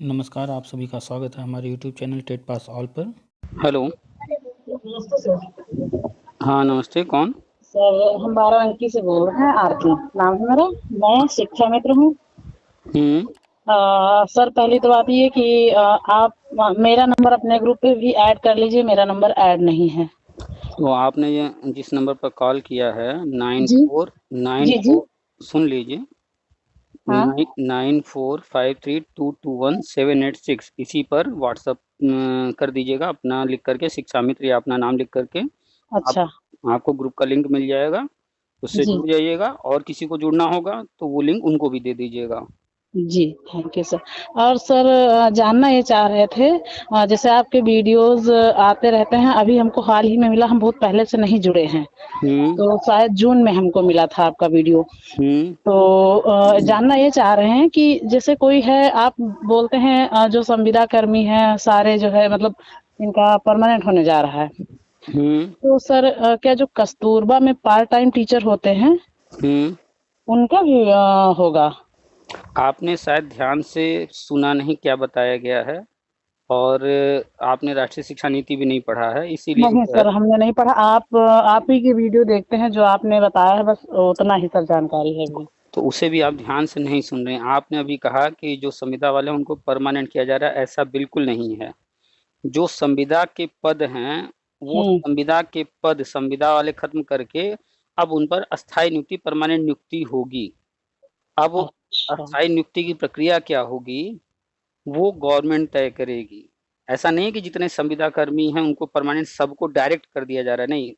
नमस्कार, आप सभी का स्वागत है हमारे यूट्यूब चैनल टेट पास ऑल पर। हेलो। नमस्ते सर। हाँ नमस्ते, कौन? सर हम 12 अंकी से बोल रहे हैं, आरती नाम है मेरा। मैं शिक्षा मित्र हूँ। हम्म। सर पहली तो बात ये कि आप मेरा नंबर अपने ग्रुप पे भी ऐड कर लीजिए, मेरा नंबर ऐड नहीं है। तो आपने ये जिस नंबर पर कॉल किया है नाइन जी फोर नाइन जी जी। फोर सुन लीजिए, हाँ 9453221786, इसी पर व्हाट्सअप कर दीजिएगा अपना लिख करके, शिक्षा मित्र या अपना नाम लिख करके। आप अच्छा। आपको ग्रुप का लिंक मिल जाएगा, उससे जी जुड़ जाइएगा, और किसी को जुड़ना होगा तो वो लिंक उनको भी दे दीजिएगा। जी, थैंक यू सर। और सर जानना ये चाह रहे थे, जैसे आपके वीडियोस आते रहते हैं, अभी हमको हाल ही में मिला, हम बहुत पहले से नहीं जुड़े हैं, हम्म। तो शायद जून में हमको मिला था आपका वीडियो। हम्म। तो जानना ये चाह रहे हैं कि जैसे कोई है, आप बोलते हैं जो संविदा कर्मी हैं सारे जो है, मतलब इनका परमानेंट होने जा रहा है, हम्म। तो सर क्या जो कस्तूरबा में पार्ट टाइम टीचर होते हैं हम्म। उनका भी होगा? आपने शायद ध्यान से सुना नहीं क्या बताया गया है, और आपने राष्ट्रीय शिक्षा नीति भी नहीं पढ़ा है, इसीलिए नहीं जो है। सर, हमने नहीं पढ़ा। आप ही की वीडियो देखते हैं, जो आपने बताया है बस उतना ही सर जानकारी है अभी। तो उसे भी आप ध्यान से नहीं सुन रहे हैं। आपने अभी कहा कि जो संविदा वाले हैं उनको परमानेंट किया जा रहा है, ऐसा बिल्कुल नहीं है। जो संविदा के पद हैं, वो हम्म। संविदा के पद संविदा वाले खत्म करके अब उन पर अस्थायी नियुक्ति, परमानेंट नियुक्ति होगी। अब अच्छा। अस्थायी नियुक्ति की प्रक्रिया क्या होगी, वो गवर्नमेंट तय करेगी। ऐसा नहीं है कि जितने संविदा कर्मी हैं उनको परमानेंट सबको डायरेक्ट कर दिया जा रहा है, नहीं।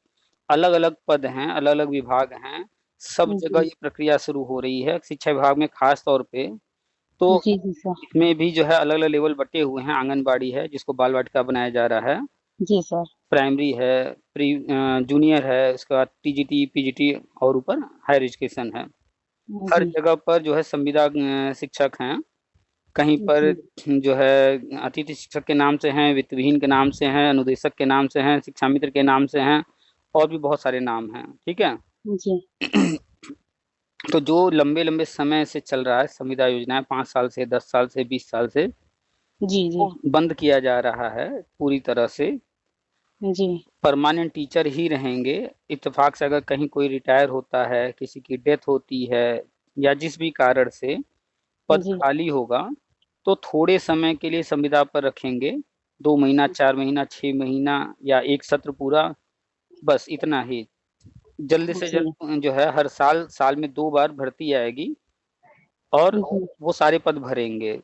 अलग अलग पद हैं, अलग अलग विभाग हैं, सब जगह जी ये प्रक्रिया शुरू हो रही है, शिक्षा विभाग में खास तौर पे। तो जी जी सर। इसमें भी जो है अलग अलग लेवल बटे हुए हैं। आंगनबाड़ी है जिसको बाल वाटिका बनाया जा रहा है, जी सर। प्राइमरी है, जूनियर है, उसके बाद टीजीटी पीजीटी, और ऊपर हायर एजुकेशन है। हर जी जगह पर जो है संविदा शिक्षक हैं। कहीं पर जी जो है अतिथि शिक्षक के नाम से हैं, वित्त विहीन के नाम से हैं, अनुदेशक के नाम से हैं, शिक्षा मित्र के नाम से हैं, और भी बहुत सारे नाम हैं। ठीक है। जी तो जो लंबे लंबे समय से चल रहा है संविदा योजनाएं, 5 साल से, 10 साल से, 20 साल से, जी जी वो बंद किया जा रहा है पूरी तरह से। जी परमानेंट टीचर ही रहेंगे। इत्तेफाक से अगर कहीं कोई रिटायर होता है, किसी की डेथ होती है, या जिस भी कारण से पद जी खाली होगा, तो थोड़े समय के लिए संविदा पर रखेंगे। 2 महीना, 4 महीना, 6 महीना, या एक सत्र पूरा, बस इतना ही। जल्द से जी जल्द जो है हर साल, साल में 2 बार भर्ती आएगी, और जी वो सारे पद भरेंगे।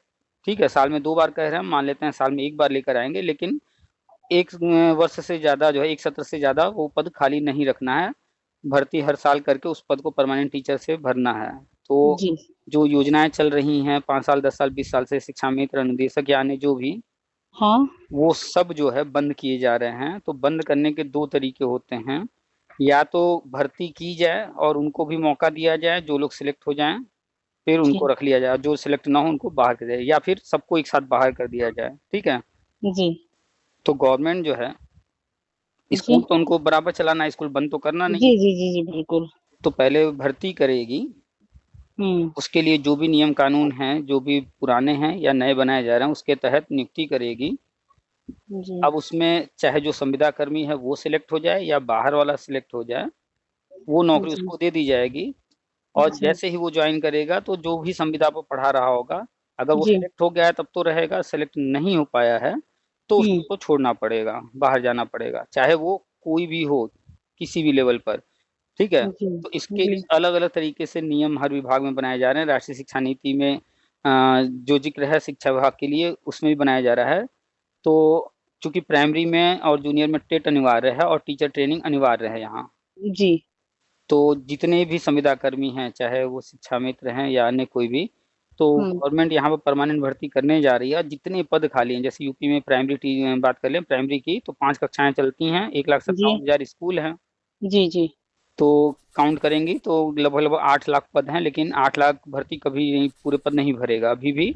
ठीक है, साल में 2 बार कह रहे हैं, मान लेते हैं साल में एक बार लेकर आएंगे, लेकिन एक वर्ष से ज्यादा जो है, एक सत्र से ज्यादा वो पद खाली नहीं रखना है। भर्ती हर साल करके उस पद को परमानेंट टीचर से भरना है। तो जी। जो योजनाएं चल रही हैं 5 साल, 10 साल, 20 साल से, शिक्षा मित्र, अनुदेशक, यानी जो भी, हाँ। वो सब जो है बंद किए जा रहे हैं। तो बंद करने के दो तरीके होते हैं, या तो भर्ती की जाए और उनको भी मौका दिया जाए, जो लोग सिलेक्ट हो जाएं फिर उनको जी रख लिया जाए, जो सिलेक्ट ना हो उनको बाहर कर दिया जाए, या फिर सबको एक साथ बाहर कर दिया जाए। ठीक है। जी तो गवर्नमेंट जो है, जी स्कूल तो उनको बराबर चलाना है, स्कूल बंद तो करना नहीं जी है। जी जी जी बिल्कुल। तो पहले भर्ती करेगी, हम्म। उसके लिए जो भी नियम कानून हैं, जो भी पुराने हैं या नए बनाए जा रहे हैं, उसके तहत नियुक्ति करेगी। जी अब उसमें चाहे जो संविदा कर्मी है वो सिलेक्ट हो जाए या बाहर वाला सिलेक्ट हो जाए, वो नौकरी जी उसको दे दी जाएगी। और जी जैसे ही वो ज्वाइन करेगा, तो जो भी संविदा पर पढ़ा रहा होगा, अगर वो जी। सिलेक्ट हो गया है तब तो रहेगा, सिलेक्ट नहीं हो पाया है तो हम्म। उसको छोड़ना पड़ेगा, बाहर जाना पड़ेगा, चाहे वो कोई भी हो, किसी भी लेवल पर। ठीक है। जी तो इसके जी लिए अलग अलग तरीके से नियम हर विभाग में बनाए जा रहे हैं। राष्ट्रीय शिक्षा नीति में जो जिक्र है शिक्षा विभाग के लिए, उसमें भी बनाया जा रहा है। तो चूंकि प्राइमरी में और जूनियर में टेट अनिवार्य है और टीचर ट्रेनिंग अनिवार्य है यहाँ, जी। तो जितने भी संविदा कर्मी हैं, चाहे वो शिक्षा मित्र हैं या अन्य कोई भी, तो हम्म। गवर्नमेंट यहाँ पर परमानेंट भर्ती करने जा रही है। और जितने पद खाली हैं, जैसे यूपी में बात कर लें प्राइमरी की, तो 5 कक्षाएं चलती हैं, 1,57,000 स्कूल हैं। जी जी तो काउंट करेंगी तो लगभग लगभग 8 लाख पद हैं, लेकिन 8 लाख भर्ती कभी नहीं, पूरे पद नहीं भरेगा अभी भी। जी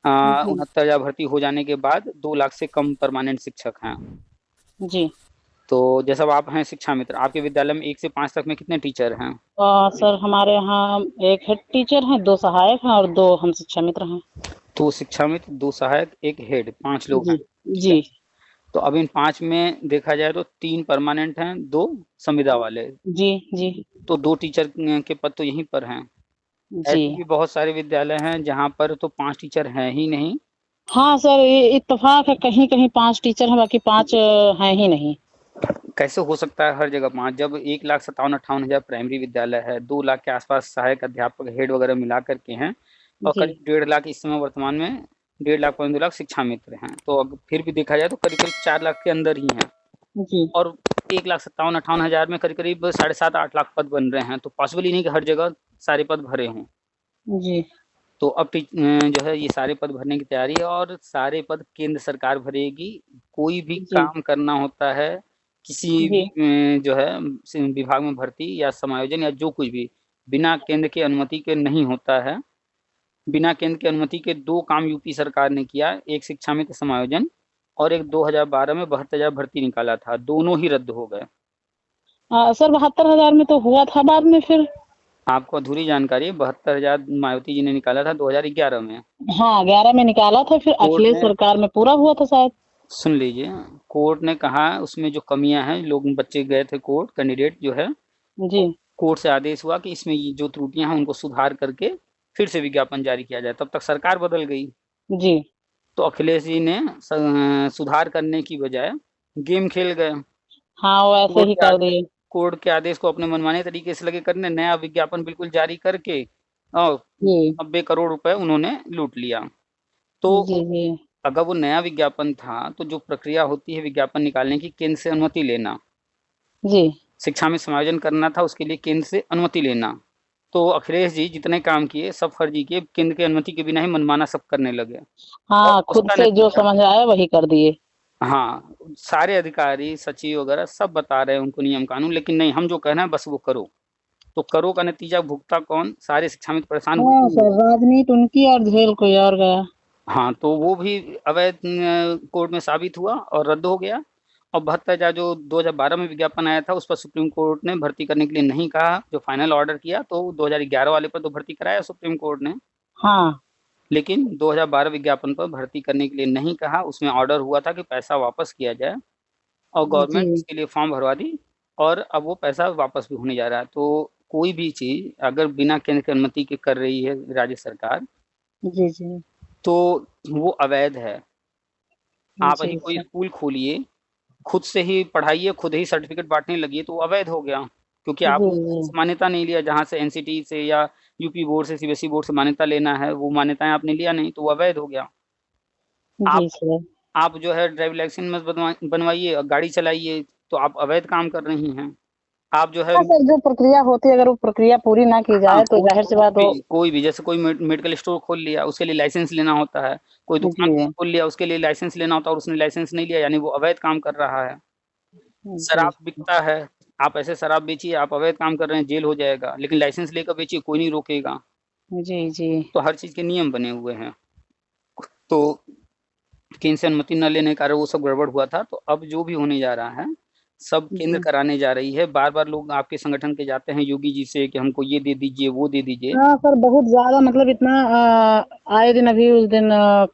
69,000 भर्ती हो जाने के बाद 2 लाख से कम परमानेंट शिक्षक हैं। जी। तो जैसा अब आप हैं शिक्षा मित्र, आपके विद्यालय में 1 से 5 तक में कितने टीचर हैं? सर हमारे यहाँ एक हेड टीचर हैं, 2 सहायक हैं और 2 हम शिक्षा मित्र हैं। 2 शिक्षा मित्र, 2 सहायक, 1 हेड, 5 लोग हैं। जी जी तो अब इन 5 में देखा जाए तो 3 परमानेंट हैं, 2 संविदा वाले। जी जी तो 2 टीचर के पद तो यहीं पर हैं। जी। ऐसे भी बहुत सारे विद्यालय हैं जहाँ पर तो 5 टीचर हैं ही नहीं। हाँ सर, ये इत्तेफाक है, कहीं कहीं 5 टीचर हैं, बाकी 5 हैं ही नहीं। कैसे हो सकता है हर जगह 5, जब 1,57,58,000 प्राइमरी विद्यालय है, 2 लाख के आसपास सहायक अध्यापक हेड वगैरह मिला करके हैं, और जी करीब 1.5 लाख इस समय वर्तमान में 1.5 लाख 2 लाख शिक्षा मित्र हैं। तो अब फिर भी देखा जाए तो करीब करीब 4 लाख के अंदर ही हैं, जी और 1,57,58,000 में करीब करीब 7.5-8 लाख पद बन रहे हैं। तो पॉसिबल ही नहीं कि हर जगह सारे पद भरे हों। जी तो अब जो है ये सारे पद भरने की तैयारी है, और सारे पद केंद्र सरकार भरेगी। कोई भी जी काम करना होता है, किसी भी जी जो है विभाग में भर्ती या समायोजन या जो कुछ भी, बिना केंद्र की अनुमति के नहीं होता है। बिना केंद्र की अनुमति के 2 काम यूपी सरकार ने किया, एक शिक्षा मित्र समायोजन और एक 2012 में 72,000 भर्ती निकाला था, दोनों ही रद्द हो गए। सर 72,000 में तो हुआ था बाद में फिर। आपको अधूरी जानकारी है, 72,000 मायावती जी ने निकाला था 2011 में। हाँ 11 में निकाला था, फिर कोर्ट अखिलेश ने, सरकार में पूरा हुआ था शायद। सुन लीजिए, कोर्ट ने कहा उसमें जो कमियां हैं, लोग बच्चे गए थे कोर्ट, कैंडिडेट जो है, जी कोर्ट से आदेश हुआ कि इसमें ये जो त्रुटियां हैं उनको सुधार करके फिर से विज्ञापन जारी किया जाए। तब तक सरकार बदल गई। जी। तो अखिलेश जी ने सुधार करने की बजाय गेम खेल गए। हाँ वो ऐसे कोर्ट ही के कर आदेश दिए। कोर्ट के आदेश को अपने मनमाने तरीके से लगे करने, नया विज्ञापन बिल्कुल जारी करके और जी 90 करोड़ रुपए उन्होंने लूट लिया। तो जी जी अगर वो नया विज्ञापन था, तो जो प्रक्रिया होती है विज्ञापन निकालने की, केंद्र से अनुमति लेना, जी शिक्षा में समायोजन करना था, उसके लिए केंद्र से अनुमति लेना। तो अखिलेश जी जितने काम किए सब फर्जी किए, केंद्र की अनुमति के बिना ही मनमाना सब करने लगे। और हाँ, खुद उसका से जो नतीजा, समझ आया वही कर दिए। हाँ, सारे अधिकारी सचिव वगैरह सब बता रहे हैं उनको नियम कानून, लेकिन नहीं, हम जो कहना है बस वो करो। तो करो का नतीजा भुगता कौन? सारे शिक्षा मित्र परेशान हुए हाँ ही सर, हुए। राजनीति उनकी और झेल कोई और गया। हाँ, तो वो भी अवैध कोर्ट में साबित हुआ और रद्द हो गया। और 72,000 जो 2012 में विज्ञापन आया था, उस पर सुप्रीम कोर्ट ने भर्ती करने के लिए नहीं कहा, जो फाइनल ऑर्डर किया तो 2011 वाले पर तो भर्ती कराया सुप्रीम कोर्ट ने, हाँ लेकिन 2012 विज्ञापन पर भर्ती करने के लिए नहीं कहा। उसमें ऑर्डर हुआ था कि पैसा वापस किया जाए, और जी गवर्नमेंट उसके लिए फॉर्म भरवा दी, और अब वो पैसा वापस भी होने जा रहा है। तो कोई भी चीज़ अगर बिना केंद्र की अनुमति के कर रही है राज्य सरकार, जी जी तो वो अवैध है। आप ही जी कोई सर। स्कूल खोलिए, खुद से ही पढ़ाइए, खुद ही सर्टिफिकेट बांटने लगिए, तो वो अवैध हो गया, क्योंकि जी आपने जी मान्यता नहीं लिया। जहाँ से एनसीटी से या यूपी बोर्ड से, सीबीएसई बोर्ड से मान्यता लेना है, वो मान्यताएं आपने लिया नहीं, तो वो अवैध हो गया। आप जी सर। आप जो है ड्राइविंग लाइसेंस मत बनवाइए और गाड़ी चलाइए, तो आप अवैध काम कर रही हैं। आप जो है, हाँ सर, जो प्रक्रिया होती है अगर वो प्रक्रिया पूरी ना की हाँ, जाए तो जाहिर सी बात हो। कोई भी जैसे कोई मेडिकल स्टोर खोल लिया, उसके लिए लाइसेंस लेना होता है। कोई दुकान जी खोल लिया, उसके लिए लाइसेंस लेना होता है, और उसने लाइसेंस नहीं लिया, यानी वो अवैध काम कर रहा है। जी शराब बिकता है, आप ऐसे शराब बेचिए, आप अवैध काम कर रहे हैं, जेल हो जाएगा, लेकिन लाइसेंस लेकर बेचिए, कोई नहीं रोकेगा। जी जी तो हर चीज़ के नियम बने हुए हैं। तो केंद्र से अनुमति न लेने के कारण वो सब गड़बड़ हुआ था। तो अब जो भी होने जा रहा है, सब केंद्र जी। कराने जा रही है। बार-बार लोग आपके संगठन के जाते हैं योगी जी से कि हमको ये दे दीजिए, वो दे दीजिए। हाँ सर, बहुत ज्यादा मतलब इतना आए दिन अभी उस दिन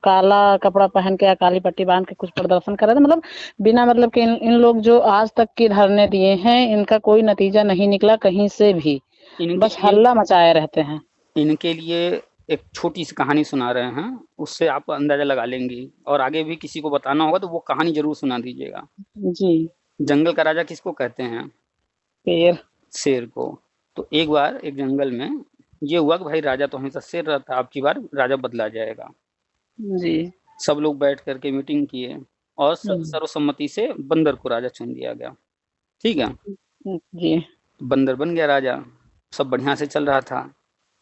काला कपड़ा पहन के या काली पट्टी बांध के कुछ प्रदर्शन कर रहे थे, मतलब बिना मतलब के इन लोग जो आज तक के धरने दिए हैं, इनका कोई नतीजा नहीं निकला कहीं से भी, इनके बस लिए हल्ला मचाए रहते हैं। इनके लिए एक छोटी-सी कहानी सुना रहे हैं, उससे आप अंदाज़ा लगा लेंगी, और आगे भी किसी को बताना होगा तो वो कहानी ज़रूर सुना दीजिएगा। जी। जंगल का राजा किसको कहते हैं? फिर। शेर को। तो एक बार एक जंगल में ये हुआ कि भाई राजा तो हमेशा शेर रहता है, अब की बार राजा बदला जाएगा। जी। सब लोग बैठ कर के मीटिंग किए, और हम्म, सर्वसम्मति से बंदर को राजा चुन दिया गया। ठीक है? जी। तो बंदर बन गया राजा, सब बढ़िया से चल रहा था।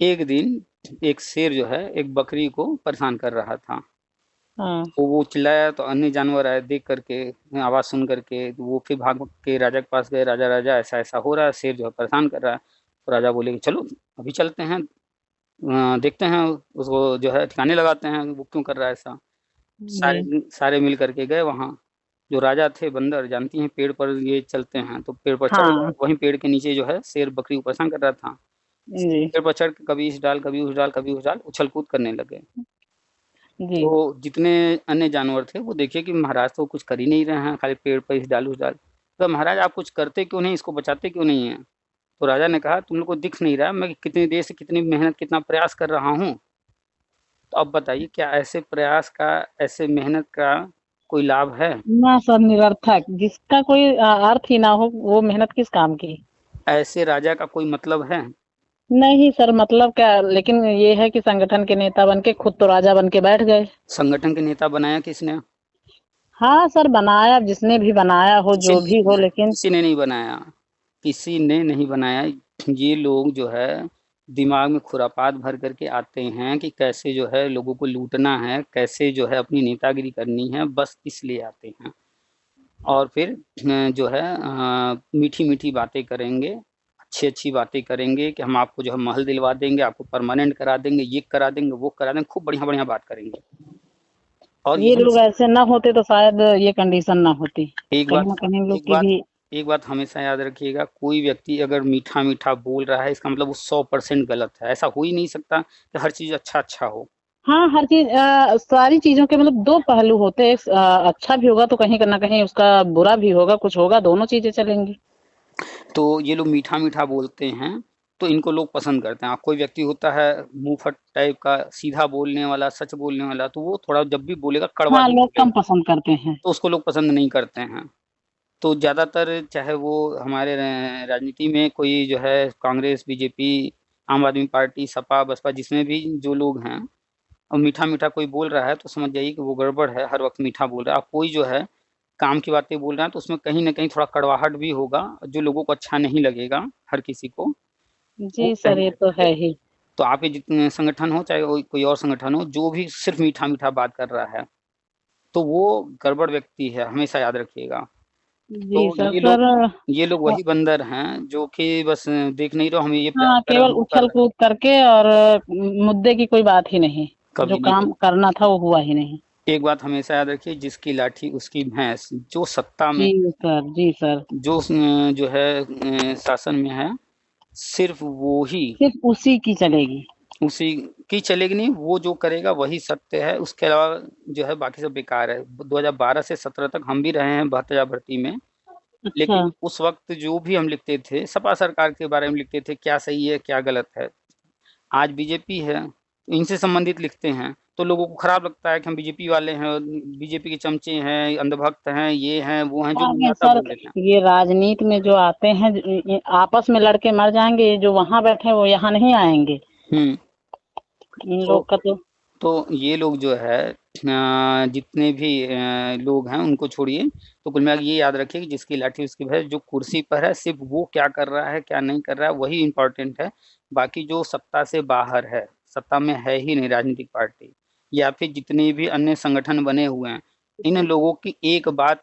एक दिन एक शेर जो है एक बकरी को परेशान कर रहा था। हाँ। तो वो चिल्लाया, तो अन्य जानवर आए देख करके, आवाज़ सुन करके, तो वो फिर भाग के राजा के पास गए। राजा, राजा ऐसा-ऐसा हो रहा है, शेर जो है परेशान कर रहा है। तो राजा बोले कि चलो अभी चलते हैं, देखते हैं, उसको जो है ठिकाने लगाते हैं, वो क्यों कर रहा है ऐसा। जी। सारे सारे मिल करके गए वहाँ। जो राजा थे बंदर, जानती हैं पेड़ पर ये चलते हैं, तो पेड़ पर चढ़ गए। हाँ। वहीं पेड़ के नीचे जो है शेर बकरी को परेशान कर रहा था। जी। पेड़ पर चढ़ के कभी इस डाल, कभी उस डाल, कभी उस डाल, उछल कूद करने लगे। जी तो जितने अन्य जानवर थे वो देखे कि महाराज तो कुछ कर ही नहीं रहे हैं, खाली पेड़ पर ही डाल उस डाल। तो महाराज आप कुछ करते क्यों नहीं, इसको बचाते क्यों नहीं है? तो राजा ने कहा तुम लोग को दिख नहीं रहा मैं कितनी देर से कितनी मेहनत कितना प्रयास कर रहा हूँ। तो अब बताइए क्या ऐसे प्रयास का, ऐसे मेहनत का कोई लाभ है? ना सर, निरर्थक, जिसका कोई अर्थ ही ना हो वो मेहनत किस काम की। ऐसे राजा का कोई मतलब है? नहीं सर, मतलब क्या, लेकिन ये है कि संगठन के नेता बन के खुद तो राजा बन के बैठ गए। संगठन के नेता बनाया किसने? हाँ सर, बनाया जिसने भी बनाया हो, किसी जो ने भी नहीं हो, बनाया, लेकिन किसी ने नहीं बनाया, किसी ने नहीं बनाया। ये लोग जो है दिमाग में खुरापात भर करके आते हैं कि कैसे जो है लोगों को लूटना है, कैसे जो है अपनी नेतागिरी करनी है, बस इसलिए आते हैं। और फिर जो है मीठी मीठी बातें करेंगे, अच्छी अच्छी बातें करेंगे कि हम आपको जो है महल दिलवा देंगे, आपको परमानेंट करा देंगे, ये करा देंगे, वो करा देंगे, खूब बढ़िया बढ़िया बात करेंगे। और ये यही लोग ऐसे ना होते तो शायद ये कंडीशन ना होती। एक कहीं बात ना कहीं इन लोग एक की बात भी। एक बात हमेशा याद रखिएगा, कोई व्यक्ति अगर मीठा मीठा बोल रहा है इसका मतलब वो 100% गलत है। ऐसा हो ही नहीं सकता कि हर चीज अच्छा अच्छा हो। हाँ, हर चीज, सारी चीजों के मतलब दो पहलू होते हैं। एक अच्छा भी होगा तो कहीं ना कहीं उसका बुरा भी होगा, कुछ होगा, दोनों चीजें चलेंगी। तो ये लोग मीठा मीठा बोलते हैं तो इनको लोग पसंद करते हैं। कोई व्यक्ति होता है मुंहफट टाइप का, सीधा बोलने वाला, सच बोलने वाला, तो वो थोड़ा जब भी बोलेगा कड़वा हाँ, ही लोग कम बोलेगा, पसंद करते हैं। तो उसको लोग पसंद नहीं करते हैं। तो ज़्यादातर चाहे वो हमारे राजनीति में कोई जो है कांग्रेस, बीजेपी, आम आदमी पार्टी, सपा, बसपा, जिसमें भी जो लोग हैं और मीठा मीठा कोई बोल रहा है तो समझ जाइए कि वो गड़बड़ है। हर वक्त मीठा बोल रहा है। अब कोई जो है काम की बातें बोल रहा है तो उसमें कहीं ना कहीं थोड़ा कड़वाहट भी होगा, जो लोगों को अच्छा नहीं लगेगा, हर किसी को वो जी सर, कहीं ये ना तो कहीं है लगेगा। ही। तो आपके जितने संगठन हो, चाहे वो कोई और संगठन हो, जो भी सिर्फ मीठा मीठा बात कर रहा है तो वो गड़बड़ व्यक्ति है, हमेशा याद रखिएगा। जी तो सर। सर, ये लोग वही बंदर हैं जो कि बस देख नहीं रहो, हमें ये प्यार हाँ, कर रहे केवल हैं, वो कर उछल रहे हैं, कूद करके, और मुद्दे की कोई बात ही नहीं। जो कभी नहीं काम करेंगे। करना था वो हुआ ही नहीं। एक बात हमेशा याद रखिए, जिसकी लाठी उसकी भैंस। जो सत्ता में, जी सर, जी सर। जो जो है शासन में है, सिर्फ वो ही सिर्फ उसी की चलेगी। उसी की चलेगी। नहीं, वो जो करेगा वही सत्य है, उसके अलावा जो है बाकी सब बेकार है। 2012 से 17 तक हम भी रहे हैं 72 भर्ती में, अच्छा। लेकिन उस वक्त जो भी हम लिखते थे सपा सरकार के बारे में लिखते थे, क्या सही है क्या गलत है। आज बीजेपी है तो इनसे संबंधित लिखते हैं तो लोगों को खराब लगता है कि हम बीजेपी वाले हैं, बीजेपी के चमचे हैं, अंधभक्त हैं, ये हैं वो हैं, जो हाँ, मन नहीं आता सर, बोल देते हैं। ये राजनीति में जो आते हैं, ये आपस में लड़के मर जाएंगे, ये जो वहां बैठे हैं वो यहाँ नहीं आएंगे। हम्म। इन तो लोग का तो। ये लोग जो है जितने भी लोग हैं उनको छोड़िए। तो कुल मिला के ये याद रखिए कि जिसकी लाठी उसकी भैंस। जो कुर्सी पर है सिर्फ वो क्या कर रहा है क्या नहीं कर रहा है वही इम्पोर्टेंट है। बाकी जो सत्ता से बाहर है, सत्ता में है ही नहीं राजनीतिक पार्टी या फिर जितने भी अन्य संगठन बने हुए हैं, इन लोगों की एक बात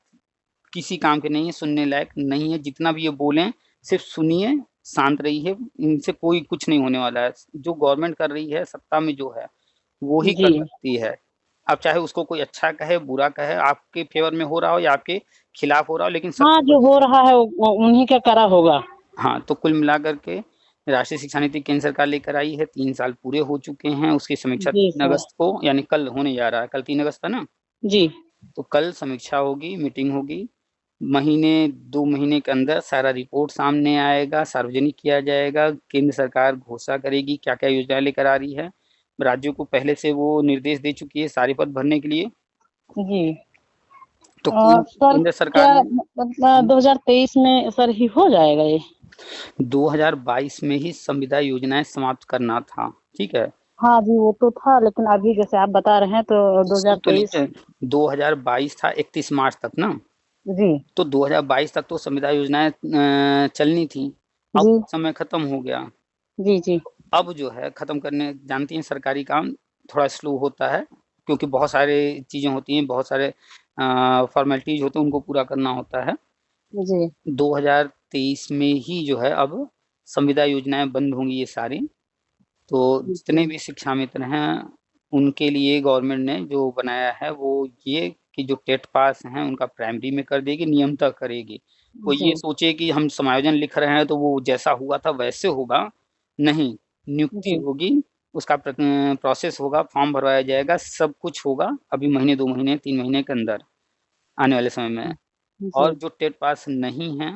किसी काम के नहीं है, सुनने लायक नहीं है। जितना भी ये बोलें सिर्फ सुनिए, शांत रहिए, इनसे कोई कुछ नहीं होने वाला है। जो गवर्नमेंट कर रही है सत्ता में जो है वो ही जी। कर सकती है। अब चाहे उसको कोई अच्छा कहे बुरा कहे, आपके फेवर में हो रहा हो या आपके खिलाफ हो रहा हो, लेकिन हाँ, सत्य जो वही हो है। रहा है वो उन्हीं का करा होगा। हाँ, तो कुल मिलाकर के राष्ट्रीय शिक्षा नीति केंद्र सरकार लेकर आई है, 3 साल पूरे हो चुके हैं। उसकी समीक्षा जी 3 अगस्त सर। को यानी कल होने जा रहा है। कल 3 अगस्त है ना? जी। तो कल समीक्षा होगी, मीटिंग होगी। महीने 2 महीने के अंदर सारा रिपोर्ट सामने आएगा, सार्वजनिक किया जाएगा। केंद्र सरकार घोषणा करेगी क्या क्या योजना लेकर आ रही है। राज्यों को पहले से वो निर्देश दे चुकी है सारे पद भरने के लिए। जी। तो और सर, केंद्र सरकार क्या ने मतलब 2023 में सर ही हो जाएगा ये? 2022 में ही संविदा योजनाएं समाप्त करना था। ठीक है, हाँ जी, वो तो था, लेकिन अभी जैसे आप बता रहे हैं तो सुन तो 2023। लीजिए। 2022 था 31 मार्च तक ना, जी। तो 2022 तक तो संविदा योजनाएं चलनी थी। अब जी। समय खत्म हो गया। जी। जी। अब जो है खत्म करने, जानती हैं सरकारी काम थोड़ा स्लो होता है क्योंकि बहुत सारे चीजें होती हैं, बहुत सारे फॉर्मेलिटीज होते हैं, उनको पूरा करना होता है। जी। 2023 में ही जो है अब संविदा योजनाएं बंद होंगी ये सारी। तो जितने जी। भी शिक्षा मित्र हैं उनके लिए गवर्नमेंट ने जो बनाया है वो ये कि जो टेट पास हैं उनका प्राइमरी में कर देगी, नियमतः करेगी। कोई जी। ये सोचे कि हम समायोजन लिख रहे हैं तो वो जैसा हुआ था वैसे होगा, नहीं। नियुक्ति जी। होगी, उसका प्रोसेस होगा, फॉर्म भरवाया जाएगा, सब कुछ होगा अभी महीने 2 महीने 3 महीने के अंदर आने वाले समय में। और जी जो टेट पास नहीं है,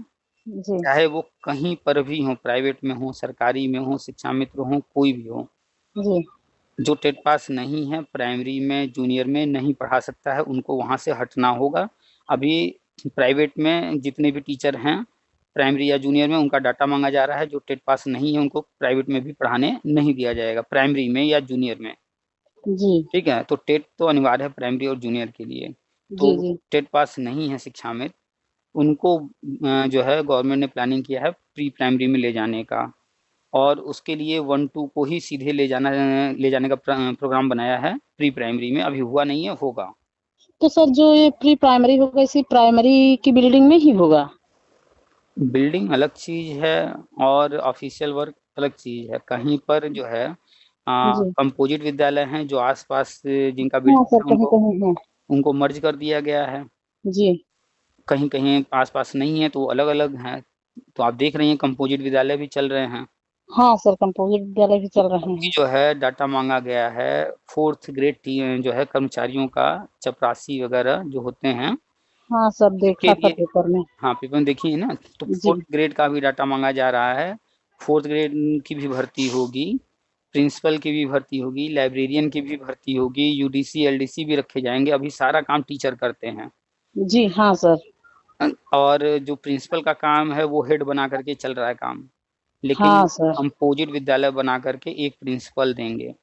जी चाहे वो कहीं पर भी हो, प्राइवेट में हो, सरकारी में हो, शिक्षा मित्र हो, कोई भी हो, जी जो टेट पास नहीं है प्राइमरी में जूनियर में नहीं पढ़ा सकता है, उनको वहाँ से हटना होगा। अभी प्राइवेट में जितने भी टीचर हैं प्राइमरी या जूनियर में, उनका डाटा मांगा जा रहा है। जो टेट पास नहीं है उनको प्राइवेट में भी पढ़ाने नहीं दिया जाएगा, प्राइमरी में या जूनियर में। जी ठीक है, तो टेट तो अनिवार्य है प्राइमरी और जूनियर के लिए। जी तो जी टेट पास नहीं है शिक्षा में, उनको जो है गवर्नमेंट ने प्लानिंग किया है प्री प्राइमरी में ले जाने का, और उसके लिए 1-2 को ही सीधे ले जाने का प्रोग्राम बनाया है प्री प्राइमरी में। अभी हुआ नहीं है, होगा। तो सर जो ये प्री प्राइमरी होगा इसी प्राइमरी की बिल्डिंग में ही होगा? बिल्डिंग अलग चीज है और ऑफिशियल वर्क अलग चीज है। कहीं पर जो है जी कंपोजिट विद्यालय हैं जो आसपास जिनका हाँ बिल्डिंग सर, है, कहीं उनको कहीं है। उनको मर्ज कर दिया गया है। जी कहीं कहीं आसपास नहीं है तो अलग अलग हैं। तो आप देख रही हैं कंपोजिट विद्यालय भी चल रहे हैं। हाँ सर, कंपोजिट विद्यालय भी तो चल रहे अभी हैं। जो है डाटा मांगा गया है 4th ग्रेड जो है कर्मचारियों का, चपरासी वगैरह जो होते हैं हाँ सर, के देखा था लिए। पेपर में। हाँ, पेपर में देखिए ना, तो जी 4th ग्रेड का भी डाटा मांगा जा रहा है। 4th ग्रेड की भी भर्ती होगी, प्रिंसिपल की भी भर्ती होगी, लाइब्रेरियन की भी भर्ती होगी, यूडीसी एलडीसी भी रखे जाएंगे। अभी सारा काम टीचर करते हैं। जी हाँ सर। और जो प्रिंसिपल का काम है वो हेड बना करके चल रहा है काम, लेकिन हाँ सर। कंपोजिट विद्यालय बना करके एक प्रिंसिपल देंगे,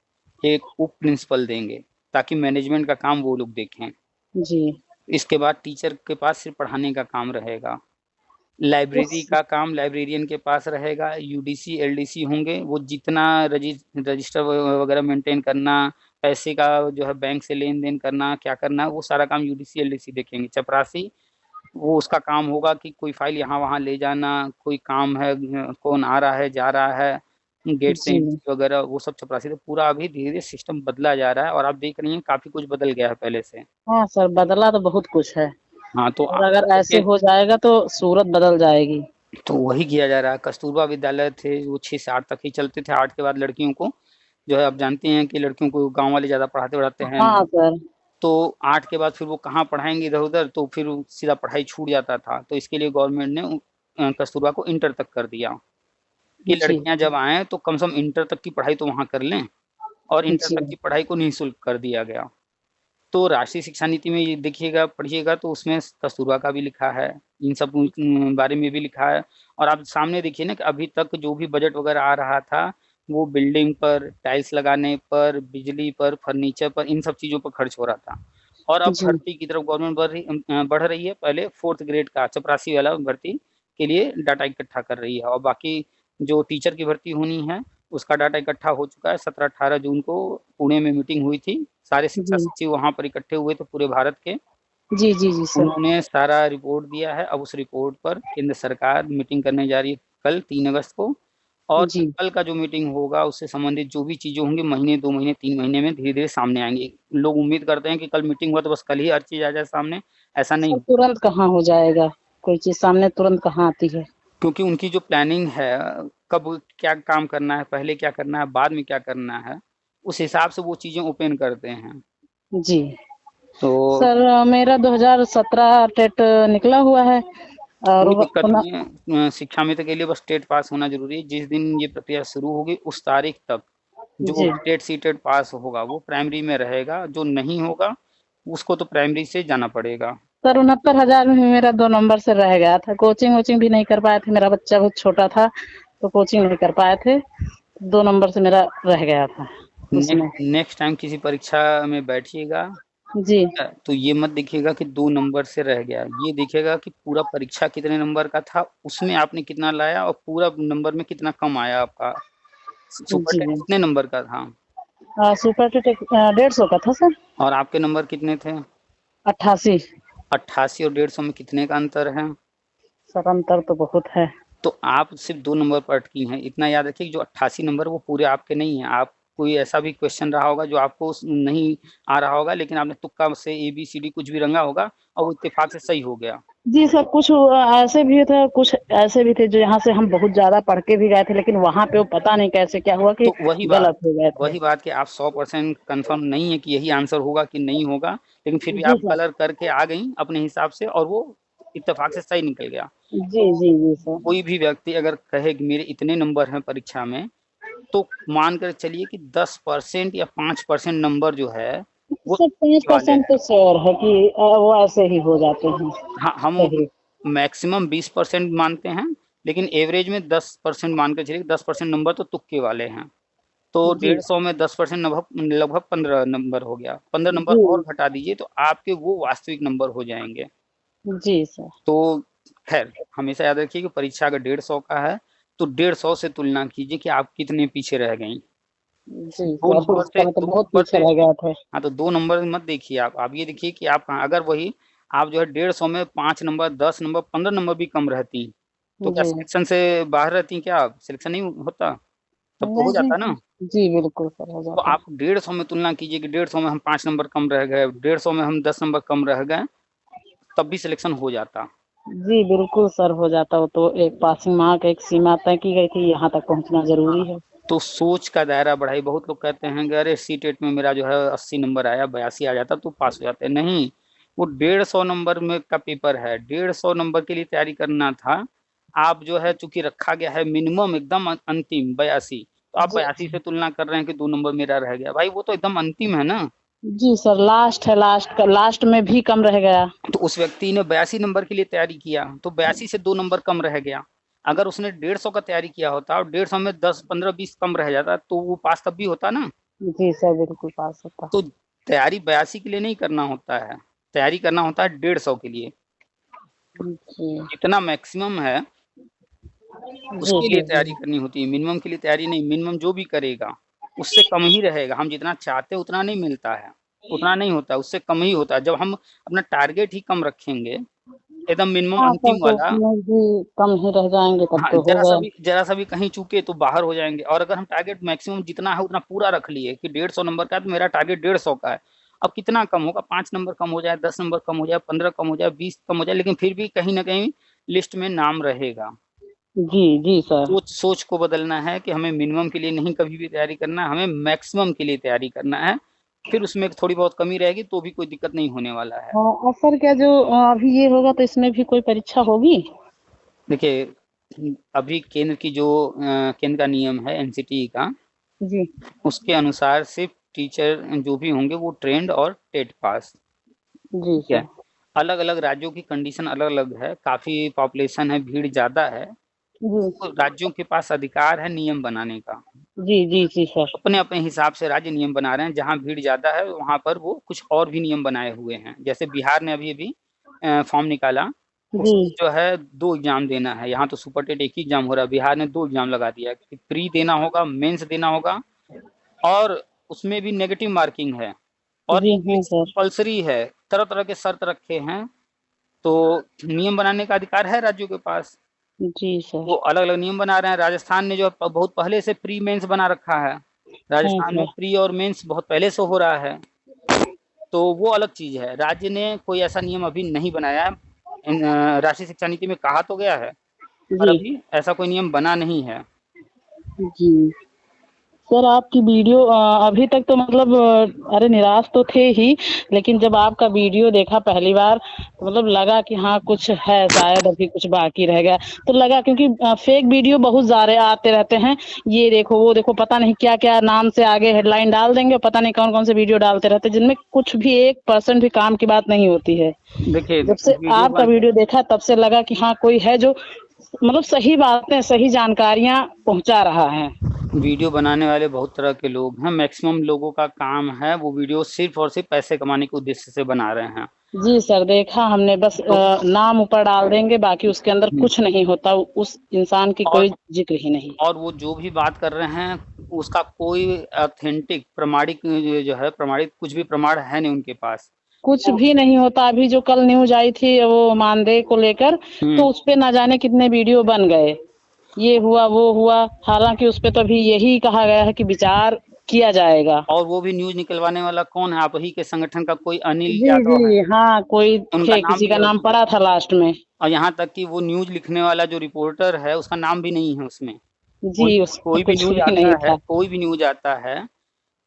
एक उप प्रिंसिपल देंगे, ताकि मैनेजमेंट का काम वो लोग देखें। जी इसके बाद टीचर के पास सिर्फ पढ़ाने का काम रहेगा। उस लाइब्रेरी का काम लाइब्रेरियन के पास रहेगा। यूडीसी एलडीसी होंगे, वो जितना रजिस्टर वगैरह मेंटेन करना, पैसे का जो है बैंक से लेन देन करना, क्या करना, वो सारा काम यूडीसी एलडीसी देखेंगे। चपरासी, वो उसका काम होगा कि कोई फाइल यहाँ वहाँ ले जाना, कोई काम है, कौन आ रहा है जा रहा है, गेट से जी एंट्री वगैरह, वो सब चपरासी। तो पूरा अभी धीरे धीरे सिस्टम बदला जा रहा है और आप देख रही हैं काफी कुछ बदल गया है पहले से। हाँ सर, बदला तो बहुत कुछ है। हाँ, तो और अगर ऐसे हो जाएगा तो सूरत बदल जाएगी। तो वही किया जा रहा है। कस्तूरबा विद्यालय थे वो 6 से 8 तक ही चलते थे। 8 के बाद लड़कियों को जो है, आप जानते हैं कि लड़कियों को गांव वाले ज्यादा पढ़ाते पढ़ाते हैं हाँ नहीं। सर। तो 8 के बाद फिर वो कहाँ पढ़ाएंगे इधर उधर, तो फिर सीधा पढ़ाई छूट जाता था। तो इसके लिए गवर्नमेंट ने कस्तूरबा को इंटर तक कर दिया कि जी लड़कियां जब आए तो कम से कम इंटर तक की पढ़ाई तो वहां कर लें, और इंटर जी तक की पढ़ाई को निःशुल्क कर दिया गया। तो राष्ट्रीय शिक्षा नीति में ये देखिएगा, पढ़िएगा, तो उसमें कस्तूरबा का भी लिखा है, इन सब बारे में भी लिखा है। और आप सामने देखिए ना कि अभी तक जो भी बजट वगैरह आ रहा था, वो बिल्डिंग पर, टाइल्स लगाने पर, बिजली पर, फर्नीचर पर, इन सब चीजों पर खर्च हो रहा था। और अब जी भर्ती की तरफ गवर्नमेंट बढ़ रही है। पहले 4th ग्रेड का चपरासी वाला भर्ती के लिए डाटा इकट्ठा कर रही है, और बाकी जो टीचर की भर्ती होनी है उसका डाटा इकट्ठा हो चुका है। 17-18 जून को पुणे में मीटिंग हुई थी, सारे शिक्षा जी सचिव वहां पर इकट्ठे हुए थे पूरे भारत के। जी जी जी सर। उन्होंने सारा रिपोर्ट दिया है। अब उस रिपोर्ट पर केंद्र सरकार मीटिंग करने जा रही है कल 3 अगस्त को। और जी कल का जो मीटिंग होगा उससे संबंधित जो भी चीजें होंगी, महीने 2 महीने 3 महीने में धीरे धीरे सामने आएंगी। लोग उम्मीद करते हैं कि कल मीटिंग हुआ तो बस कल ही हर चीज आ जाए सामने, ऐसा सर नहीं। तुरंत कहाँ हो जाएगा, कोई चीज सामने तुरंत कहाँ आती है। क्योंकि उनकी जो प्लानिंग है, कब क्या काम करना है, पहले क्या करना है, बाद में क्या करना है, उस हिसाब से वो चीजें ओपन करते हैं। जी तो सर, मेरा 2017 टेट निकला हुआ है। और कोई दिक्कत नहीं है। शिक्षा मित्र के लिए बस टेट पास होना जरूरी है। जिस दिन ये प्रक्रिया शुरू होगी उस तारीख तक जो जी टेट सी टेट पास होगा वो प्राइमरी में रहेगा, जो नहीं होगा उसको तो प्राइमरी से जाना पड़ेगा। सर, 69,000 में मेरा 2 नंबर से रह गया था। कोचिंग वोचिंग भी नहीं कर पाए थे, मेरा बच्चा बहुत छोटा था तो कोचिंग नहीं कर पाए थे। 2 नंबर से मेरा रह गया था उसमें। नेक्स्ट टाइम किसी परीक्षा में बैठिएगा जी तो ये मत देखिएगा कि 2 नंबर से रह गया, ये देखिएगा कि पूरा परीक्षा कितने नंबर का था, उसमें आपने कितना लाया, और पूरा नंबर में कितना कम आया आपका। सुपर टेट जी। कितने नंबर का था, सुपर टेट 150 का था सर। और आपके नंबर कितने थे? 88। 88 और 150 में कितने का अंतर है? सर अंतर तो बहुत है। तो आप सिर्फ 2 नंबर पर अटकी हैं। इतना याद रखिए कि जो 88 नंबर वो पूरे आपके नहीं है, आप कोई ऐसा भी क्वेश्चन रहा होगा जो आपको नहीं आ रहा होगा, लेकिन आपने तुक्का से ABCD कुछ भी रंगा होगा और वो इत्तेफाक से सही हो गया? जी सर, कुछ ऐसे भी थे, कुछ ऐसे भी थे जो यहाँ से हम बहुत ज्यादा पढ़ के भी गए थे, लेकिन वहां पे वो पता नहीं कैसे क्या हुआ कि तो वही गलत हो गए थे। कि आप 100% कंफर्म नहीं है कि यही आंसर होगा कि नहीं होगा, लेकिन फिर भी जी आप सर। कलर करके आ गई अपने हिसाब से और वो इत्तेफाक से सही निकल गया। जी जी जी सर। कोई भी व्यक्ति अगर कहे कि मेरे इतने नंबर हैं परीक्षा में, तो मान कर चलिए कि 10% या 5% नंबर जो है वो सर तुक्के वाले 5% हैं। तो श्योर है कि वो ऐसे ही हो जाते हैं। हाँ, हम सही। मैक्सिमम 20% मानते हैं, लेकिन एवरेज में 10% मान कर चलिए, 10% नंबर तो तुक्के वाले हैं। तो जी 150 में 10% लगभग 15 नंबर हो गया। 15 नंबर जी और घटा दीजिए तो आपके वो वास्तविक नंबर हो जाएंगे। जी सर। तो खैर, हमेशा याद रखिए कि परीक्षा अगर 150 का है तो 150 से तुलना कीजिए कि आप कितने पीछे रह गई। जी सर, उसका मतलब बहुत पीछे रह गया था। हाँ, तो 2 नंबर मत देखिए आप ये देखिए कि आप अगर वही आप जो है 150 में 5 नंबर, 10 नंबर, 15 नंबर भी कम रहती, तो क्या जी सिलेक्शन से बाहर रहती क्या आप? सिलेक्शन नहीं होता? तब तो हो नहीं। जाता ना। जी बिल्कुल सर, हो तो जाता। आप 150 में तुलना कीजिए कि 150 में हम 5 नंबर कम रह गए, 150 में हम 10 नंबर कम रह गए, तब भी सिलेक्शन हो जाता। जी बिल्कुल सर, हो जाता। वो तो एक पासिंग मार्क, एक सीमा तय की गई थी, यहाँ तक पहुँचना जरूरी हाँ, है। तो सोच का दायरा बढ़ाई। बहुत लोग कहते हैं कि अरे सीटेट में मेरा जो है 80 नंबर आया, 82 आ जाता तो पास हो जाते। नहीं, वो 150 नंबर में का पेपर है, 150 नंबर के लिए तैयारी करना था। आप जो है चूंकि रखा गया है मिनिमम एकदम अंतिम 82, तो आप जी 82 से तुलना कर रहे हैं कि 2 नंबर मेरा रह गया। भाई वो तो एकदम अंतिम है ना। जी सर, लास्ट है, लास्ट में भी कम रह गया। तो उस व्यक्ति ने 82 नंबर के लिए तैयारी किया, तो 82 से 2 नंबर कम रह गया। अगर उसने 150 का तैयारी किया होता और 150 में 10, 15, 20 कम रह जाता तो वो पास तब भी होता ना। जी सर, बिल्कुल पास होता। तो तैयारी 82 के लिए नहीं करना होता है, तैयारी करना होता है 150 के लिए। जी जितना मैक्सिमम है जी उसके लिए जी तैयारी जी। करनी होती है, मिनिमम के लिए तैयारी नहीं। मिनिमम जो भी करेगा उससे कम ही रहेगा। हम जितना चाहते हैं उतना नहीं मिलता है, उतना नहीं होता, उससे कम ही होता है। जब हम अपना टारगेट ही कम रखेंगे, एकदम मिनिमम हाँ सर, अंतिम तो वाला, उसमें भी कम ही रह जाएंगे, तब हाँ, तो हो गया। जरा सा भी कहीं चूके तो बाहर हो जाएंगे। और अगर हम टारगेट मैक्सिमम जितना है उतना पूरा रख लिए कि 150 नंबर का है, तो मेरा टारगेट 150 का है। अब कितना कम होगा? 5 नंबर कम हो जाए, 10 नंबर कम हो जाए, 15 कम हो जाए, 20 कम हो जाए, लेकिन फिर भी कहीं ना कहीं लिस्ट में नाम रहेगा। जी जी सर। सोच को बदलना है कि हमें मिनिमम के लिए नहीं कभी भी तैयारी करना है, हमें मैक्सिमम के लिए तैयारी करना है। फिर उसमें थोड़ी बहुत कमी रहेगी तो भी कोई दिक्कत नहीं होने वाला है। और सर क्या जो अभी ये होगा तो इसमें भी कोई परीक्षा होगी? देखिए, अभी केंद्र की जो केंद्र का नियम है NCT का, जी उसके अनुसार सिर्फ टीचर जो भी होंगे वो ट्रेंड और टेट पास। जी ठीक है, सर। अलग अलग राज्यों की कंडीशन अलग अलग है, काफी पॉपुलेशन है, भीड़ ज्यादा है, जी तो राज्यों के पास अधिकार है नियम बनाने का। जी जी जी सर। अपने अपने हिसाब से राज्य नियम बना रहे हैं। जहाँ भीड़ ज्यादा है वहां पर वो कुछ और भी नियम बनाए हुए हैं। जैसे बिहार ने अभी अभी फॉर्म निकाला, जी उसमें जो है 2 एग्जाम देना है। यहाँ तो सुपर टेट एक ही एग्जाम हो रहा है, बिहार ने 2 एग्जाम लगा दिया कि प्री देना होगा, मेंस देना होगा, और उसमें भी नेगेटिव मार्किंग है, और जी हाँ इंग्लिश सर। कंपलसरी है। तरह तरह के शर्त रखे हैं। तो नियम बनाने का अधिकार है राज्यों के पास, जी सर। वो अलग अलग नियम बना रहे हैं। राजस्थान ने जो बहुत पहले से प्री मेंस बना रखा है, हाँ राजस्थान में सर। प्री और मेंस बहुत पहले से हो रहा है, तो वो अलग चीज है। राज्य ने कोई ऐसा नियम अभी नहीं बनाया है। राष्ट्रीय शिक्षा नीति में कहा तो गया है, पर जी अभी ऐसा कोई नियम बना नहीं है। जी सर, आपकी वीडियो अभी तक तो मतलब अरे निराश तो थे ही, लेकिन जब आपका वीडियो देखा पहली बार तो मतलब लगा कि हाँ कुछ है, शायद अभी कुछ बाकी रह गया। तो लगा क्योंकि फेक वीडियो बहुत सारे आते रहते हैं, ये देखो वो देखो, पता नहीं क्या क्या नाम से आगे हेडलाइन डाल देंगे, पता नहीं कौन कौन से वीडियो डालते रहते हैं जिनमें कुछ भी 1% भी काम की बात नहीं होती है। देखिए, जब से आपका वीडियो देखा तब से लगा कि हाँ कोई है जो मतलब सही बातें, सही जानकारियां पहुंचा रहा है। वीडियो बनाने वाले बहुत तरह के लोग हैं। मैक्सिमम लोगों का काम है वो वीडियो सिर्फ और सिर्फ पैसे कमाने के उद्देश्य से बना रहे हैं। जी सर, देखा हमने, बस तो नाम ऊपर डाल देंगे, बाकी उसके अंदर कुछ नहीं होता, उस इंसान की और कोई जिक्र ही नहीं। और वो जो भी बात कर रहे हैं उसका कोई ऑथेंटिक प्रमाणिक जो है प्रमाणित कुछ भी प्रमाण है नहीं उनके पास। कुछ तो भी नहीं होता। अभी जो कल न्यूज आई थी वो मानदेय को लेकर, तो उस पे ना जाने कितने वीडियो बन गए, ये हुआ वो हुआ। हालांकि उस पे तो अभी यही कहा गया है कि विचार किया जाएगा। और वो भी न्यूज निकलवाने वाला कौन है? आप ही के संगठन का कोई अनिल जी यादव है, जी हाँ, कोई उनका थे, नाम किसी भी का है नाम उसमें। पड़ा था लास्ट में। और यहाँ तक कि वो न्यूज लिखने वाला जो रिपोर्टर है उसका नाम भी नहीं है उसमें। कोई जी, उसमें कोई भी कुछ न्यूज भी आता नहीं है, था। कोई भी न्यूज आता है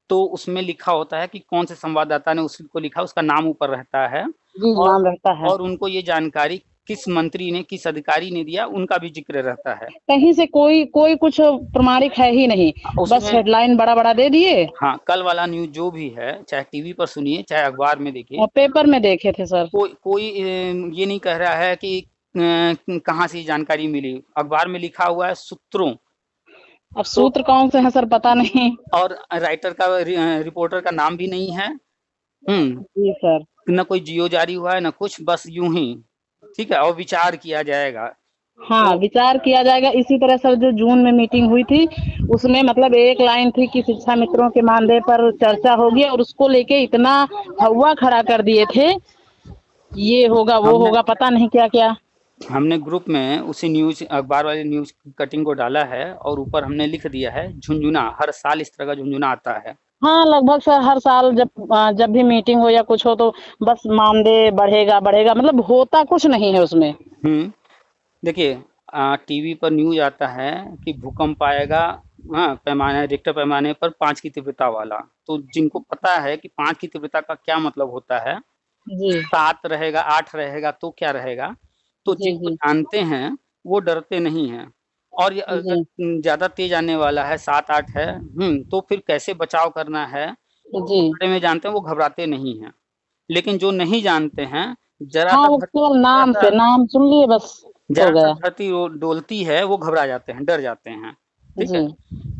तो उसमें लिखा होता है कि कौन से संवाददाता ने उसको लिखा, उसका नाम ऊपर रहता है। जी, और नाम रहता है। और उनको ये जानकारी किस मंत्री ने, किस अधिकारी ने दिया, उनका भी जिक्र रहता है कहीं से कोई कोई कुछ प्रमाणिक है ही नहीं, बस उसमें। हेडलाइन बड़ा बड़ा दे दिए। हाँ, कल वाला न्यूज जो भी है, चाहे टीवी पर सुनिए चाहे अखबार में देखिए, और पेपर में देखे थे सर। कोई कोई ये नहीं कह रहा है कि कहाँ से ये जानकारी मिली। अखबार में लिखा हुआ है सूत्रों। अब तो सूत्र कौन से हैं सर, पता नहीं। और राइटर का, रिपोर्टर का नाम भी नहीं है। जी सर। न कोई जियो जारी हुआ है न कुछ, बस यूं ही। ठीक है, और विचार किया जाएगा। हाँ, तो विचार किया जाएगा। इसी तरह सर जो जून में मीटिंग हुई थी, उसमें मतलब एक लाइन थी कि शिक्षा मित्रों के मानदेय पर चर्चा होगी, और उसको लेके इतना हवा खड़ा कर दिए थे, ये होगा वो हमने होगा, पता नहीं क्या क्या। हमने ग्रुप में उसी न्यूज, अखबार वाली न्यूज कटिंग को डाला है और ऊपर हमने लिख दिया है झुंझुना। हर साल इस तरह का झुंझुना आता है। हाँ, लगभग सर हर साल जब भी मीटिंग हो या कुछ हो, तो बस मानदेय बढ़ेगा बढ़ेगा, मतलब होता कुछ नहीं है उसमें। देखिए, टीवी पर न्यूज आता है कि भूकंप आएगा, हाँ, पैमाने, रिक्टर पैमाने पर 5 की तीव्रता वाला। तो जिनको पता है कि 5 की तीव्रता का क्या मतलब होता है, जी 7 रहेगा, 8 रहेगा तो क्या रहेगा, तो जी जिनको जी जानते हैं वो डरते नहीं हैं। और ये अगर जी ज्यादा तेज आने वाला है, 7-8 है, तो फिर कैसे बचाव करना है जी। उसके बारे में जानते हैं, वो घबराते नहीं हैं। लेकिन जो नहीं जानते हैं, जरा हाँ, सा वो धर केवल जरा नाम सा से, नाम सुन लिए बस हो जरा सा गया। धरती डोलती है, वो घबरा जाते हैं, डर जाते हैं। ठीक है। जी।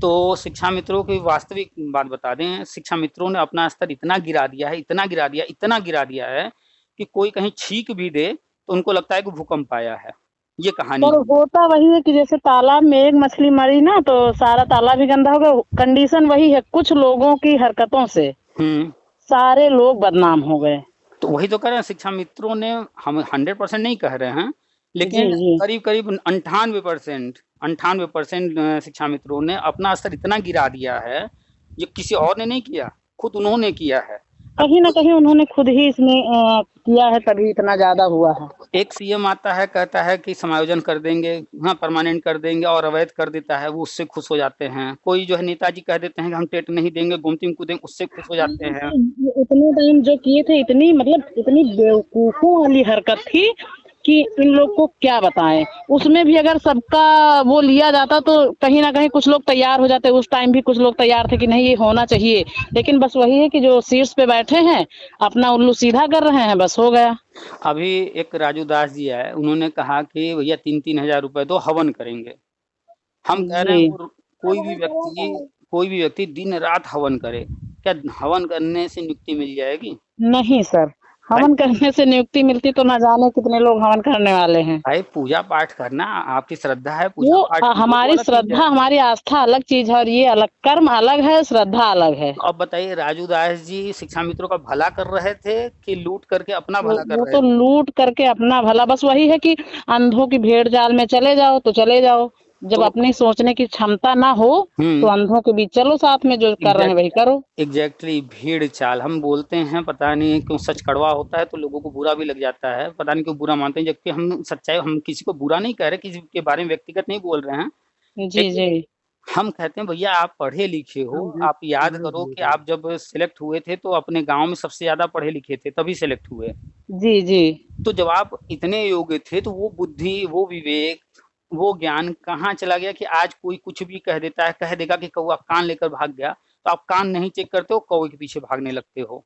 तो शिक्षा मित्रों की वास्तविक बात बता दें, शिक्षा मित्रों ने अपना स्तर इतना गिरा दिया है, इतना गिरा दिया, इतना गिरा दिया है कि कोई कहीं छींक भी दे तो उनको लगता है कि भूकंप आया है। ये कहानी पर है। होता वही है कि जैसे तालाब में एक मछली मरी ना, तो सारा तालाब ही गंदा हो गया। कंडीशन वही है, कुछ लोगों की हरकतों से हम्म सारे लोग बदनाम हो गए। तो वही तो कह रहे हैं, शिक्षा मित्रों ने, हम 100% नहीं कह रहे हैं, जी लेकिन जी। करीब करीब 98% शिक्षा मित्रों ने अपना स्तर इतना गिरा दिया है, ये किसी और ने नहीं किया, खुद उन्होंने किया है। अब कहीं ना कहीं उन्होंने खुद ही इसमें किया है, तभी इतना ज्यादा हुआ है। एक सीएम आता है, कहता है कि समायोजन कर देंगे, हाँ, परमानेंट कर देंगे, और अवैध कर देता है, वो उससे खुश हो जाते हैं। कोई जो है नेताजी कह देते हैं कि हम टेट नहीं देंगे, गोमती में कूदेंगे, उससे खुश हो जाते हैं। इतने टाइम जो किए थे, इतनी मतलब इतनी बेवकूफों वाली हरकत थी कि इन लोग को क्या बताएं। उसमें भी अगर सबका वो लिया जाता, तो कहीं ना कहीं कुछ लोग तैयार हो जाते। उस टाइम भी कुछ लोग तैयार थे कि नहीं, ये होना चाहिए। लेकिन बस वही है कि जो शीर्ष पे बैठे हैं, अपना उल्लू सीधा कर रहे हैं, बस हो गया। अभी एक राजू दास जी है, उन्होंने कहा कि भैया 3-3 हजार रुपए दो, हवन करेंगे। हम कह रहे जी हैं वो कोई भी व्यक्ति दिन रात हवन करे, क्या हवन करने से नियुक्ति मिल जाएगी? नहीं सर, भाई हवन करने से नियुक्ति मिलती तो ना जाने कितने लोग हवन करने वाले हैं। भाई पूजा पाठ करना आपकी श्रद्धा है, पूजा वो पाठ कीजिए, वो हमारी अलग चीज है। श्रद्धा, हमारी आस्था अलग चीज है, और ये अलग, कर्म अलग है, श्रद्धा अलग है। तो अब बताइए, राजू दास जी शिक्षा मित्रों का भला कर रहे थे कि लूट करके अपना भला कर वो रहे तो थे? लूट करके अपना भला, बस वही है कि अंधों की भेड़ जाल में चले जाओ तो चले जाओ। जब तो अपनी सोचने की क्षमता ना हो, तो हम्म अंधों के बीच चलो, साथ में जो कर रहे हैं वही करो। एग्जैक्टली भीड़ चाल हम बोलते हैं, पता नहीं क्यों सच कड़वा होता है तो लोगों को बुरा भी लग जाता है, पता नहीं क्यों बुरा मानते हैं, जबकि हम सच्चाई, हम किसी को बुरा नहीं कह रहे, किसी के बारे में व्यक्तिगत नहीं बोल रहे हैं। जी लेकिन जी हम कहते हैं भैया आप पढ़े लिखे हो, आप याद करो कि आप जब सिलेक्ट हुए थे तो अपने गांव में सबसे ज्यादा पढ़े लिखे थे, तभी सिलेक्ट हुए। जी जी। तो जब आप इतने योग्य थे तो वो बुद्धि, वो विवेक, वो ज्ञान कहाँ चला गया कि आज कोई कुछ भी कह देता है, कह देगा कि कौवा कान लेकर भाग गया, तो आप कान नहीं चेक करते हो, कौवे के पीछे भागने लगते हो।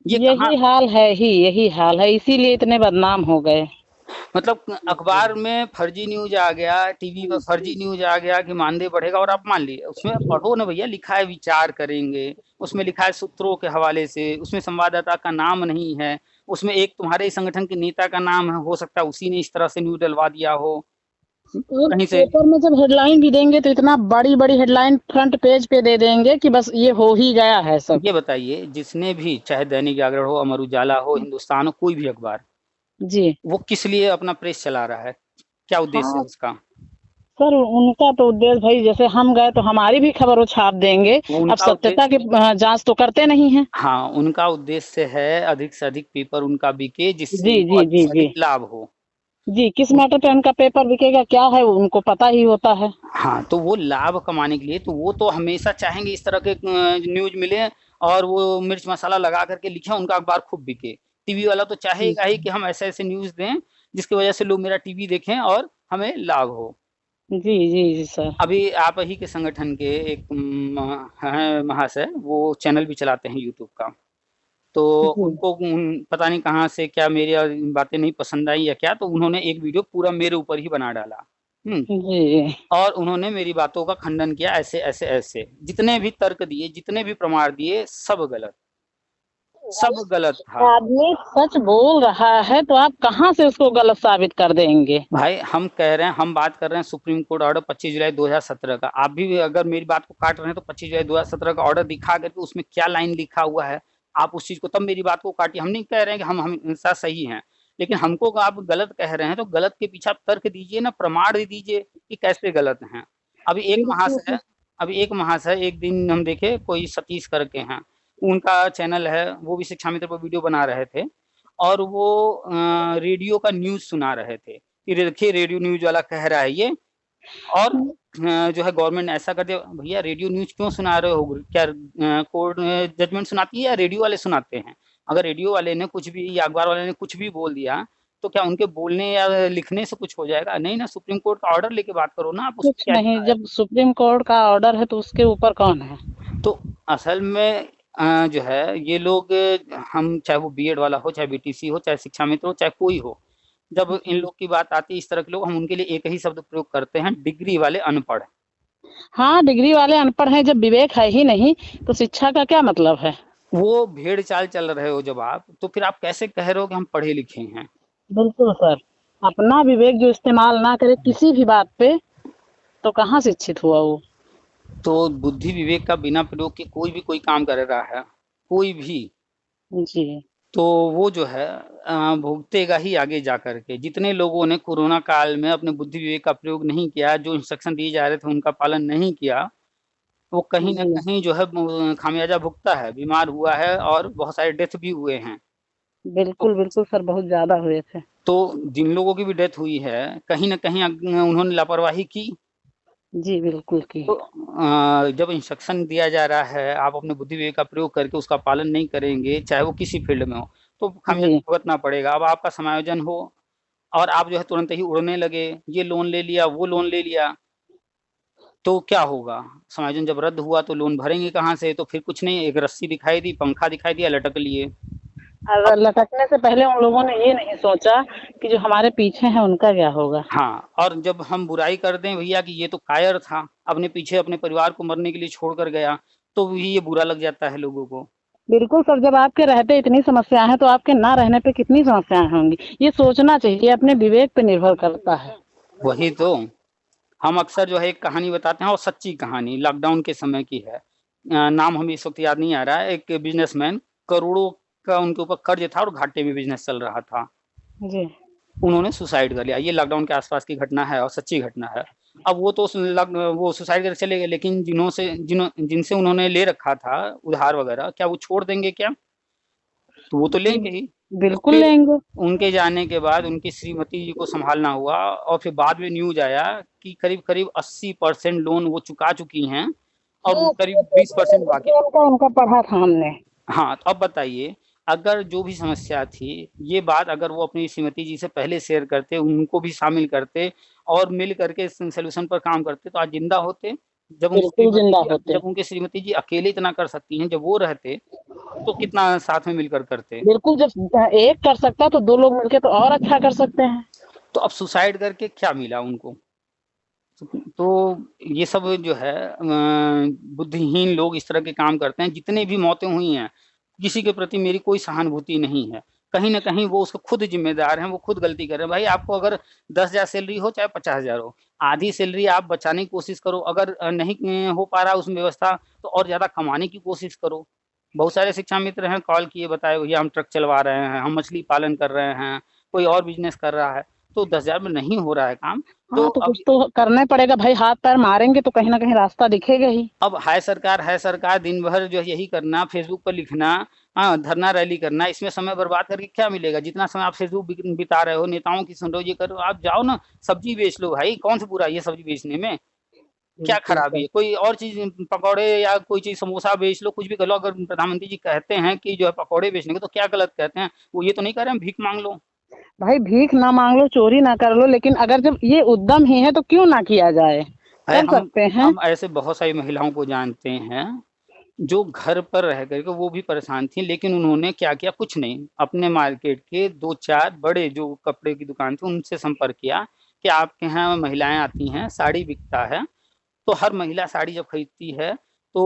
ये कहाँ, यही हाल है ही, यही हाल है, इसीलिए इतने बदनाम हो गए। मतलब अखबार में फर्जी न्यूज आ गया, टीवी पर फर्जी न्यूज आ गया कि मानदेय बढ़ेगा, और आप मान लिए। उसमें पढ़ो ना भैया, लिखा है विचार करेंगे, उसमें लिखा है सूत्रों के हवाले से, उसमें संवाददाता का नाम नहीं है, उसमें एक तुम्हारे संगठन के नेता का नाम है, हो सकता है उसी ने इस तरह से न्यूज डलवा दिया हो और कहीं से। पेपर में जब हेडलाइन भी देंगे, तो इतना बड़ी बड़ी हेडलाइन फ्रंट पेज पे दे देंगे कि बस ये हो ही गया है सब। ये बताइए, जिसने भी, चाहे दैनिक जागरण हो, अमर उजाला हो, हिंदुस्तान हो, कोई भी अखबार, जी वो किस लिए अपना प्रेस चला रहा है? क्या उद्देश्य है हाँ, उसका? सर उनका तो उद्देश्य भाई, जैसे हम गए तो हमारी भी खबर वो छाप देंगे। अब उनका सत्यता की जांच तो करते नहीं है। हाँ, उनका उद्देश्य है अधिक से अधिक पेपर उनका बिके, जिससे जी उनको जी अधिक जी से जी अधिक लाभ हो। जी, किस मैटर पे उनका पेपर बिकेगा क्या है वो उनको पता ही होता है। हाँ, तो वो लाभ कमाने के लिए तो वो तो हमेशा चाहेंगे इस तरह के न्यूज मिले और वो मिर्च मसाला लगा करके लिखे, उनका अखबार खूब बिके। टीवी वाला तो जी चाहेगा ही कि हम ऐसे ऐसे न्यूज दें जिसकी वजह से लोग मेरा टीवी देखें और हमें लाभ हो। जी जी जी सर। अभी आप ही के संगठन के एक हैं महाशय, वो चैनल भी चलाते हैं यूट्यूब का। तो जी उनको पता नहीं कहाँ से क्या मेरी बातें नहीं पसंद आई या क्या, तो उन्होंने एक वीडियो पूरा मेरे ऊपर ही बना डाला। जी और उन्होंने मेरी बातों का खंडन किया, ऐसे ऐसे ऐसे जितने भी तर्क दिए, जितने भी प्रमाण दिए, सब गलत, सब गलत था। आदमी सच बोल रहा है तो आप कहाँ से उसको गलत साबित कर देंगे। भाई हम कह रहे हैं, हम बात कर रहे हैं सुप्रीम कोर्ट ऑर्डर 25 जुलाई 2017 का। आप भी अगर मेरी बात को काट रहे हैं तो 25 जुलाई 2017 का ऑर्डर दिखा करके उसमें क्या लाइन लिखा हुआ है, आप उस चीज को तब मेरी बात को काटिए। हम नहीं कह रहे हैं कि हम हमेशा सही हैं, लेकिन हमको आप गलत कह रहे हैं तो गलत के पीछे आप तर्क दीजिए ना, प्रमाण दीजिए कि कैसे गलत हैं। अभी एक महाशय अभी एक महाशय एक दिन हम देखे, कोई सतीश करके हैं, उनका चैनल है, वो भी शिक्षा मित्र पर वीडियो बना रहे थे और वो रेडियो का न्यूज सुना रहे थे कि देखिए रेडियो न्यूज वाला कह रहा है ये, और जो है गवर्नमेंट ने ऐसा कर दिया। भैया रेडियो न्यूज क्यों सुना रहे हो, क्या कोर्ट जजमेंट सुनाती है या रेडियो वाले सुनाते हैं? अगर रेडियो वाले ने कुछ भी या अखबार वाले ने कुछ भी बोल दिया तो क्या उनके बोलने या लिखने से कुछ हो जाएगा? नहीं ना, सुप्रीम कोर्ट का ऑर्डर लेके बात करो ना, आप उसमें कुछ क्या नहीं, लिखा है। जब सुप्रीम कोर्ट का ऑर्डर है तो उसके ऊपर कौन है। तो असल में जो है ये लोग, हम चाहे वो बीएड वाला हो, चाहे बीटीसी हो, चाहे शिक्षा मित्र हो, चाहे कोई हो, जब इन लोग की बात आती है इस तरह के लोग, हम उनके लिए एक ही शब्द प्रयोग करते हैं, डिग्री वाले अनपढ़। हाँ, डिग्री वाले अनपढ़ हैं, जब विवेक है ही नहीं तो शिक्षा का क्या मतलब है। वो भेड़ चाल चल रहे हो जब आप, तो फिर आप कैसे कह रहे हो कि हम पढ़े लिखे हैं? बिल्कुल सर, अपना विवेक जो इस्तेमाल ना करे किसी भी बात पे तो कहाँ शिक्षित हुआ वो। तो बुद्धि विवेक का बिना प्रयोग के कोई भी कोई काम कर रहा है, कोई भी, जी तो वो जो है भुगतेगा ही आगे जा करके। जितने लोगों ने कोरोना काल में अपने बुद्धि विवेक का प्रयोग नहीं किया, जो इंस्ट्रक्शन दिए जा रहे थे उनका पालन नहीं किया, वो कहीं न जी कहीं जो है खामियाजा भुगता है, बीमार हुआ है और बहुत सारे डेथ भी हुए हैं। तो बिल्कुल बिल्कुल सर, बहुत ज्यादा हुए थे। तो जिन लोगों की भी डेथ हुई है, कहीं न कहीं उन्होंने लापरवाही की। जी बिल्कुल की। तो जब इंस्ट्रक्शन दिया जा रहा है, आप अपने बुद्धि विवेक का प्रयोग करके उसका पालन नहीं करेंगे, चाहे वो किसी फील्ड में हो, तो खामियाजा जी भुगतना पड़ेगा। अब आपका समायोजन हो और आप जो है तुरंत ही उड़ने लगे, ये लोन ले लिया, वो लोन ले लिया, तो क्या होगा? समायोजन जब रद्द हुआ तो लोन भरेंगे कहाँ से? तो फिर कुछ नहीं, एक रस्सी दिखाई दी, पंखा दिखाई दिया, लटक लिए। अब और लटकने से पहले उन लोगों ने ये नहीं सोचा कि जो हमारे पीछे हैं उनका क्या होगा। हाँ, और जब हम बुराई कर दें भैया कि ये तो कायर था, अपने पीछे अपने परिवार को मरने के लिए छोड़ कर गया, तो भी ये बुरा लग जाता है लोगों को। बिल्कुल सर, जब आपके रहते इतनी समस्याएं हैं तो आपके ना रहने पे कितनी समस्याएं होंगी, ये सोचना चाहिए, अपने विवेक पे निर्भर करता है। वही तो, हम अक्सर जो है एक कहानी बताते हैं और सच्ची कहानी लॉकडाउन के समय की है। नाम हमें इस वक़्त याद नहीं आ रहा है, एक बिज़नेसमैन, करोड़ों का उनके ऊपर कर्ज़ था और घाटे में बिज़नेस चल रहा था। जी उन्होंने सुसाइड कर लिया। ये लॉकडाउन के आस-पास की घटना है और सच्ची घटना है। अब वो तो वो सुसाइड करके चले गए, लेकिन जिनसे उन्होंने ले रखा था उधार वग़ैरह, क्या वो छोड़ देंगे क्या? तो वो तो जी लेंगे ही। बिल्कुल उनके लेंगे। उनके जाने के बाद उनकी श्रीमती जी को सँभालना हुआ और फिर बाद में न्यूज़ आया कि करीब-करीब 80% लोन वो चुका चुकी हैं और करीब 20% बाकी। उनका पढ़ा था हमने। हाँ, तो अब बताइए, अगर जो भी समस्या थी, ये बात अगर वो अपनी श्रीमती जी से पहले शेयर करते, उनको भी शामिल करते और मिल करके इस सॉल्यूशन पर काम करते, तो आज ज़िंदा होते। बिल्कुल जिंदा होते। जब उनकी श्रीमती जी अकेले इतना कर सकती हैं, जब वो रहते, तो कितना साथ में मिलकर करते। बिल्कुल, जब एक कर सकता तो दो लोग मिलके तो और अच्छा कर सकते हैं। तो अब सुसाइड करके क्या मिला उनको? तो ये सब जो है बुद्धिहीन लोग इस तरह के काम करते हैं। जितने भी मौतें हुई हैं, किसी के प्रति मेरी कोई सहानुभूति नहीं है। कहीं न कहीं वो उसको खुद ज़िम्मेदार हैं, वो खुद गलती कर रहे हैं। भाई आपको अगर 10,000 सैलरी हो चाहे 50,000 हो, आधी सैलरी आप बचाने की कोशिश करो। अगर नहीं हो पा रहा उसमें व्यवस्था, तो और ज़्यादा कमाने की कोशिश करो। बहुत सारे शिक्षा मित्र हैं, कॉल किए बताए भैया हम ट्रक चलवा रहे हैं, हम मछली पालन कर रहे हैं, कोई और बिज़नेस कर रहा है। तो 10,000 में नहीं हो रहा है काम। तो हाँ, तो अब कुछ तो करना ही पड़ेगा भाई, हाथ पैर मारेंगे तो कहीं ना कहीं रास्ता दिखेगा ही। अब है सरकार दिन भर जो है यही करना, फेसबुक पर लिखना, हाँ, धरना रैली करना, इसमें समय बर्बाद करके क्या मिलेगा? जितना समय आप फेसबुक बिता रहे हो, नेताओं की सुन रहे हो, ये कर रहे हो, आप जाओ ना सब्जी बेच लो भाई, कौन सी बुराई है सब्जी बेचने में? क्या बिल्कुल खराबी सर। है? कोई और चीज, पकौड़े या कोई चीज, समोसा बेच लो, कुछ भी कर लो। अगर प्रधानमंत्री जी कहते हैं कि जो है पकौड़े बेचने को, तो क्या गलत कहते हैं? वो ये तो नहीं कह रहे हैं भीख मांग लो। भाई भीख ना मांग लो, चोरी ना कर लो, लेकिन अगर जब ये उद्यम ही है तो क्यों ना किया जाए, है कर सकते हैं। हम ऐसे बहुत सारी महिलाओं को जानते हैं जो घर पर रह करके वो भी परेशान थी, लेकिन उन्होंने क्या किया? कुछ नहीं, अपने मार्केट के 2-4 बड़े जो कपड़े की दुकान थी उनसे संपर्क किया कि आपके यहाँ महिलाएं आती हैं, साड़ी बिकता है। तो हर महिला साड़ी जब खरीदती है तो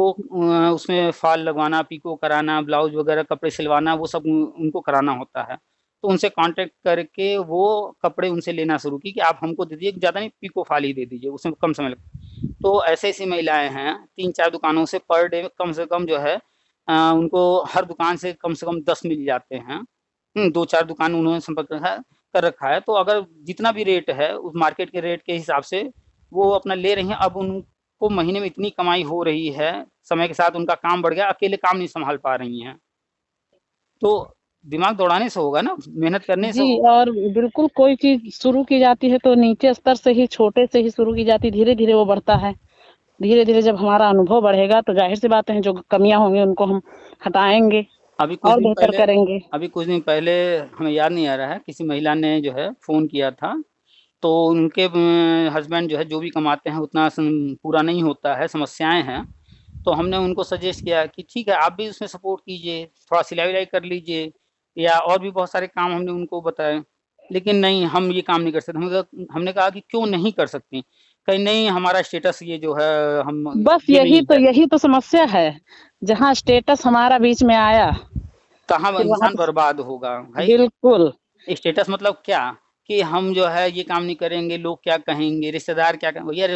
उसमें फॉल लगवाना, पीको कराना, ब्लाउज वगैरह कपड़े सिलवाना, वो सब उनको कराना होता है। तो उनसे कांटेक्ट करके वो कपड़े उनसे लेना शुरू की कि आप हमको दे दीजिए, ज़्यादा नहीं, पीको फॉल ही दे दीजिए, उसमें कम समय लगता। तो ऐसे ऐसी महिलाएं हैं, 3-4 दुकानों से पर डे कम से कम जो है उनको हर दुकान से कम 10 मिल जाते हैं। 2-4 दुकान उन्होंने संपर्क कर रखा है। तो अगर जितना भी रेट है उस मार्केट के रेट के हिसाब से वो अपना ले रही हैं। अब उनको महीने में इतनी कमाई हो रही है, समय के साथ उनका काम बढ़ गया, अकेले काम नहीं संभाल पा रही हैं। तो दिमाग दौड़ाने से होगा ना, मेहनत करने से जी, होगा। और बिल्कुल कोई चीज शुरू की जाती है तो नीचे स्तर से ही, छोटे से ही शुरू की जाती, धीरे धीरे वो बढ़ता है। धीरे धीरे जब हमारा अनुभव बढ़ेगा तो जाहिर सी बात है जो कमियां होंगी उनको हम हटाएंगे अभी कुछ और दिन बेहतर पहले करेंगे। अभी कुछ दिन पहले हमें याद नहीं आ रहा है, किसी महिला ने जो है फ़ोन किया था। तो उनके हस्बैंड जो है जो भी कमाते हैं उतना पूरा नहीं होता है, समस्याएं हैं। तो हमने उनको सजेस्ट किया कि ठीक है आप भी उसमें सपोर्ट कीजिए, थोड़ा सिलाई विलाई कर लीजिए, या और भी बहुत सारे काम हमने उनको बताए। लेकिन नहीं, हम ये काम नहीं कर सकते। हमने कहा कि क्यों नहीं कर सकती? कहीं नहीं, हमारा स्टेटस ये जो है, हम बस ये नहीं है। यही तो समस्या है, जहाँ स्टेटस हमारा बीच में आया कहाँ फिर वहां इंसान बर्बाद होगा भाई? बिल्कुल। स्टेटस मतलब क्या? कि हम जो है ये काम नहीं करेंगे, लोग क्या कहेंगे, रिश्तेदार क्या कहेंगे? भैया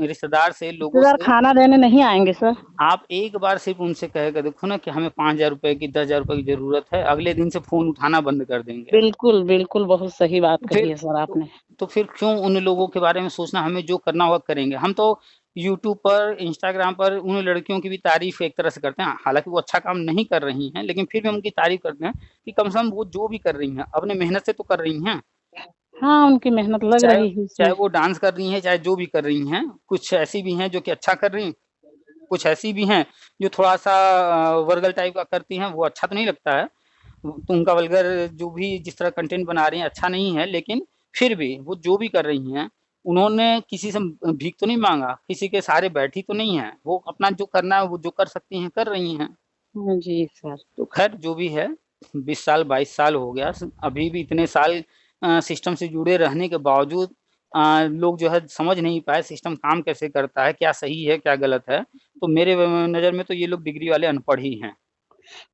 रिश्तेदार से, लोगों रिश्तेदार से खाना देने नहीं आएंगे सर। आप एक बार सिर्फ उनसे कह कर देखो ना कि हमें 5,000 रुपए की, 10,000 रुपए की जरूरत है, अगले दिन से फोन उठाना बंद कर देंगे। बिल्कुल बिल्कुल, बहुत सही बात तो कही फिर है सर तो, आपने। तो फिर क्यों उन लोगों के बारे में सोचना? हमें जो करना होगा करेंगे। हम तो यूट्यूब पर, इंस्टाग्राम पर उन लड़कियों की भी तारीफ एक तरह से करते हैं, हालांकि वो अच्छा काम नहीं कर रही हैं, लेकिन फिर भी हम उनकी तारीफ करते हैं कि कम से कम वो जो भी कर रही हैं अपने मेहनत से तो कर रही हैं। हाँ, उनकी मेहनत लग चाहे रही है चाहे इसमें। वो डांस कर रही हैं, चाहे जो भी कर रही हैं। कुछ ऐसी भी हैं जो कि अच्छा कर रही हैं, कुछ ऐसी भी हैं जो थोड़ा सा वर्गल टाइप का करती हैं, वो अच्छा तो नहीं लगता है। तो उनका वल्गर जो भी जिस तरह कंटेंट बना रही हैं अच्छा नहीं है, लेकिन फिर भी वो जो भी कर रही हैं, उन्होंने किसी से भीख तो नहीं मांगा, किसी के सहारे बैठी तो नहीं है, वो अपना जो करना है, वो जो कर सकती हैं कर रही हैं। हाँ जी सर। तो खैर जो भी है, 20 साल 22 साल हो गया, अभी भी इतने साल सिस्टम से जुड़े रहने के बावजूद लोग जो है समझ नहीं पाए सिस्टम काम कैसे करता है, क्या सही है क्या गलत है। तो मेरे नज़र में तो ये लोग डिग्री वाले अनपढ़ ही हैं।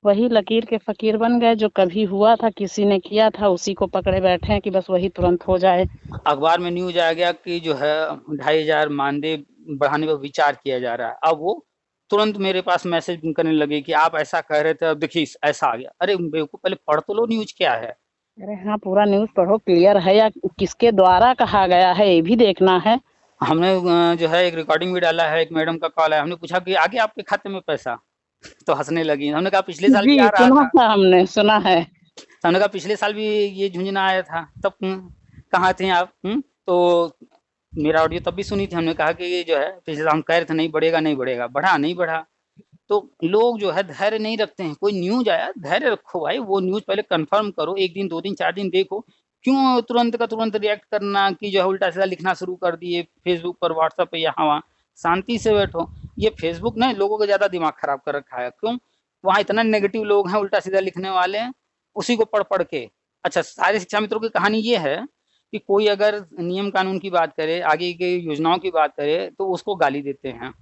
वही लकीर के फकीर बन गए, जो कभी हुआ था किसी ने किया था उसी को पकड़े बैठे हैं कि बस वही तुरंत हो जाए। अखबार में न्यूज आ गया कि जो है 2,500 मानदेय बढ़ाने पर विचार किया जा रहा है। अब वो तुरंत मेरे पास मैसेज करने लगे कि आप ऐसा कह रहे थे, अब देखिए ऐसा आ गया। अरे बेवकूफ, पहले पढ़ तो लो न्यूज क्या है। अरे हाँ, पूरा न्यूज़ पढ़ो, क्लियर है या किसके द्वारा कहा गया है ये भी देखना है। हमने जो है एक रिकॉर्डिंग भी डाला है, एक मैडम का कॉल आया, हमने पूछा कि आ गया आपके खाते में पैसा? तो हंसने लगी। हमने कहा पिछले साल भी जी, आ रहा सुना था। था, हमने सुना है। तो हमने कहा पिछले साल भी ये झुंझुना आया था, तब कहाँ थे आप? तो मेरा ऑडियो तब भी सुनी थी। हमने कहा कि ये जो है पिछले साल हम कह रहे थे नहीं बढ़ेगा नहीं बढ़ेगा, बढ़ा नहीं बढ़ा। तो लोग जो है धैर्य नहीं रखते हैं। कोई न्यूज आया, धैर्य रखो भाई, वो न्यूज पहले कंफर्म करो, 1 दिन 2 दिन 4 दिन देखो। क्यों तुरंत का तुरंत रिएक्ट करना कि जो है उल्टा सीधा लिखना शुरू कर दिए फेसबुक पर, व्हाट्सएप पे, यहाँ वहाँ। शांति से बैठो। ये फेसबुक ने लोगों का ज्यादा दिमाग खराब कर रखा है। क्यों? वहाँ इतना नेगेटिव लोग हैं, उल्टा सीधा लिखने वाले हैं, उसी को पढ़ पढ़ के। अच्छा, सारे शिक्षा मित्रों की कहानी ये है कि कोई अगर नियम कानून की बात करे, आगे की योजनाओं की बात करे, तो उसको गाली देते हैं।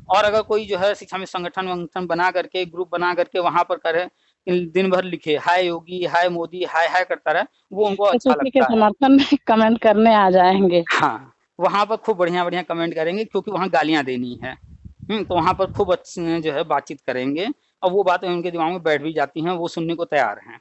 और अगर कोई जो है शिक्षा में संगठन वंगठन बना करके, ग्रुप बना करके वहां पर करे, दिन भर लिखे हाय योगी, हाय मोदी, हाय हाय करता रहे, वो उनको बस अच्छा उसी के लगता है। समर्थन में कमेंट करने आ जाएंगे। हाँ, वहां पर खूब बढ़िया बढ़िया कमेंट करेंगे, क्योंकि वहां गालियां देनी है। तो वहां पर खूब अच्छे जो है बातचीत करेंगे, और वो बातें उनके दिमाग में बैठ भी जाती हैं, वो सुनने को तैयार हैं।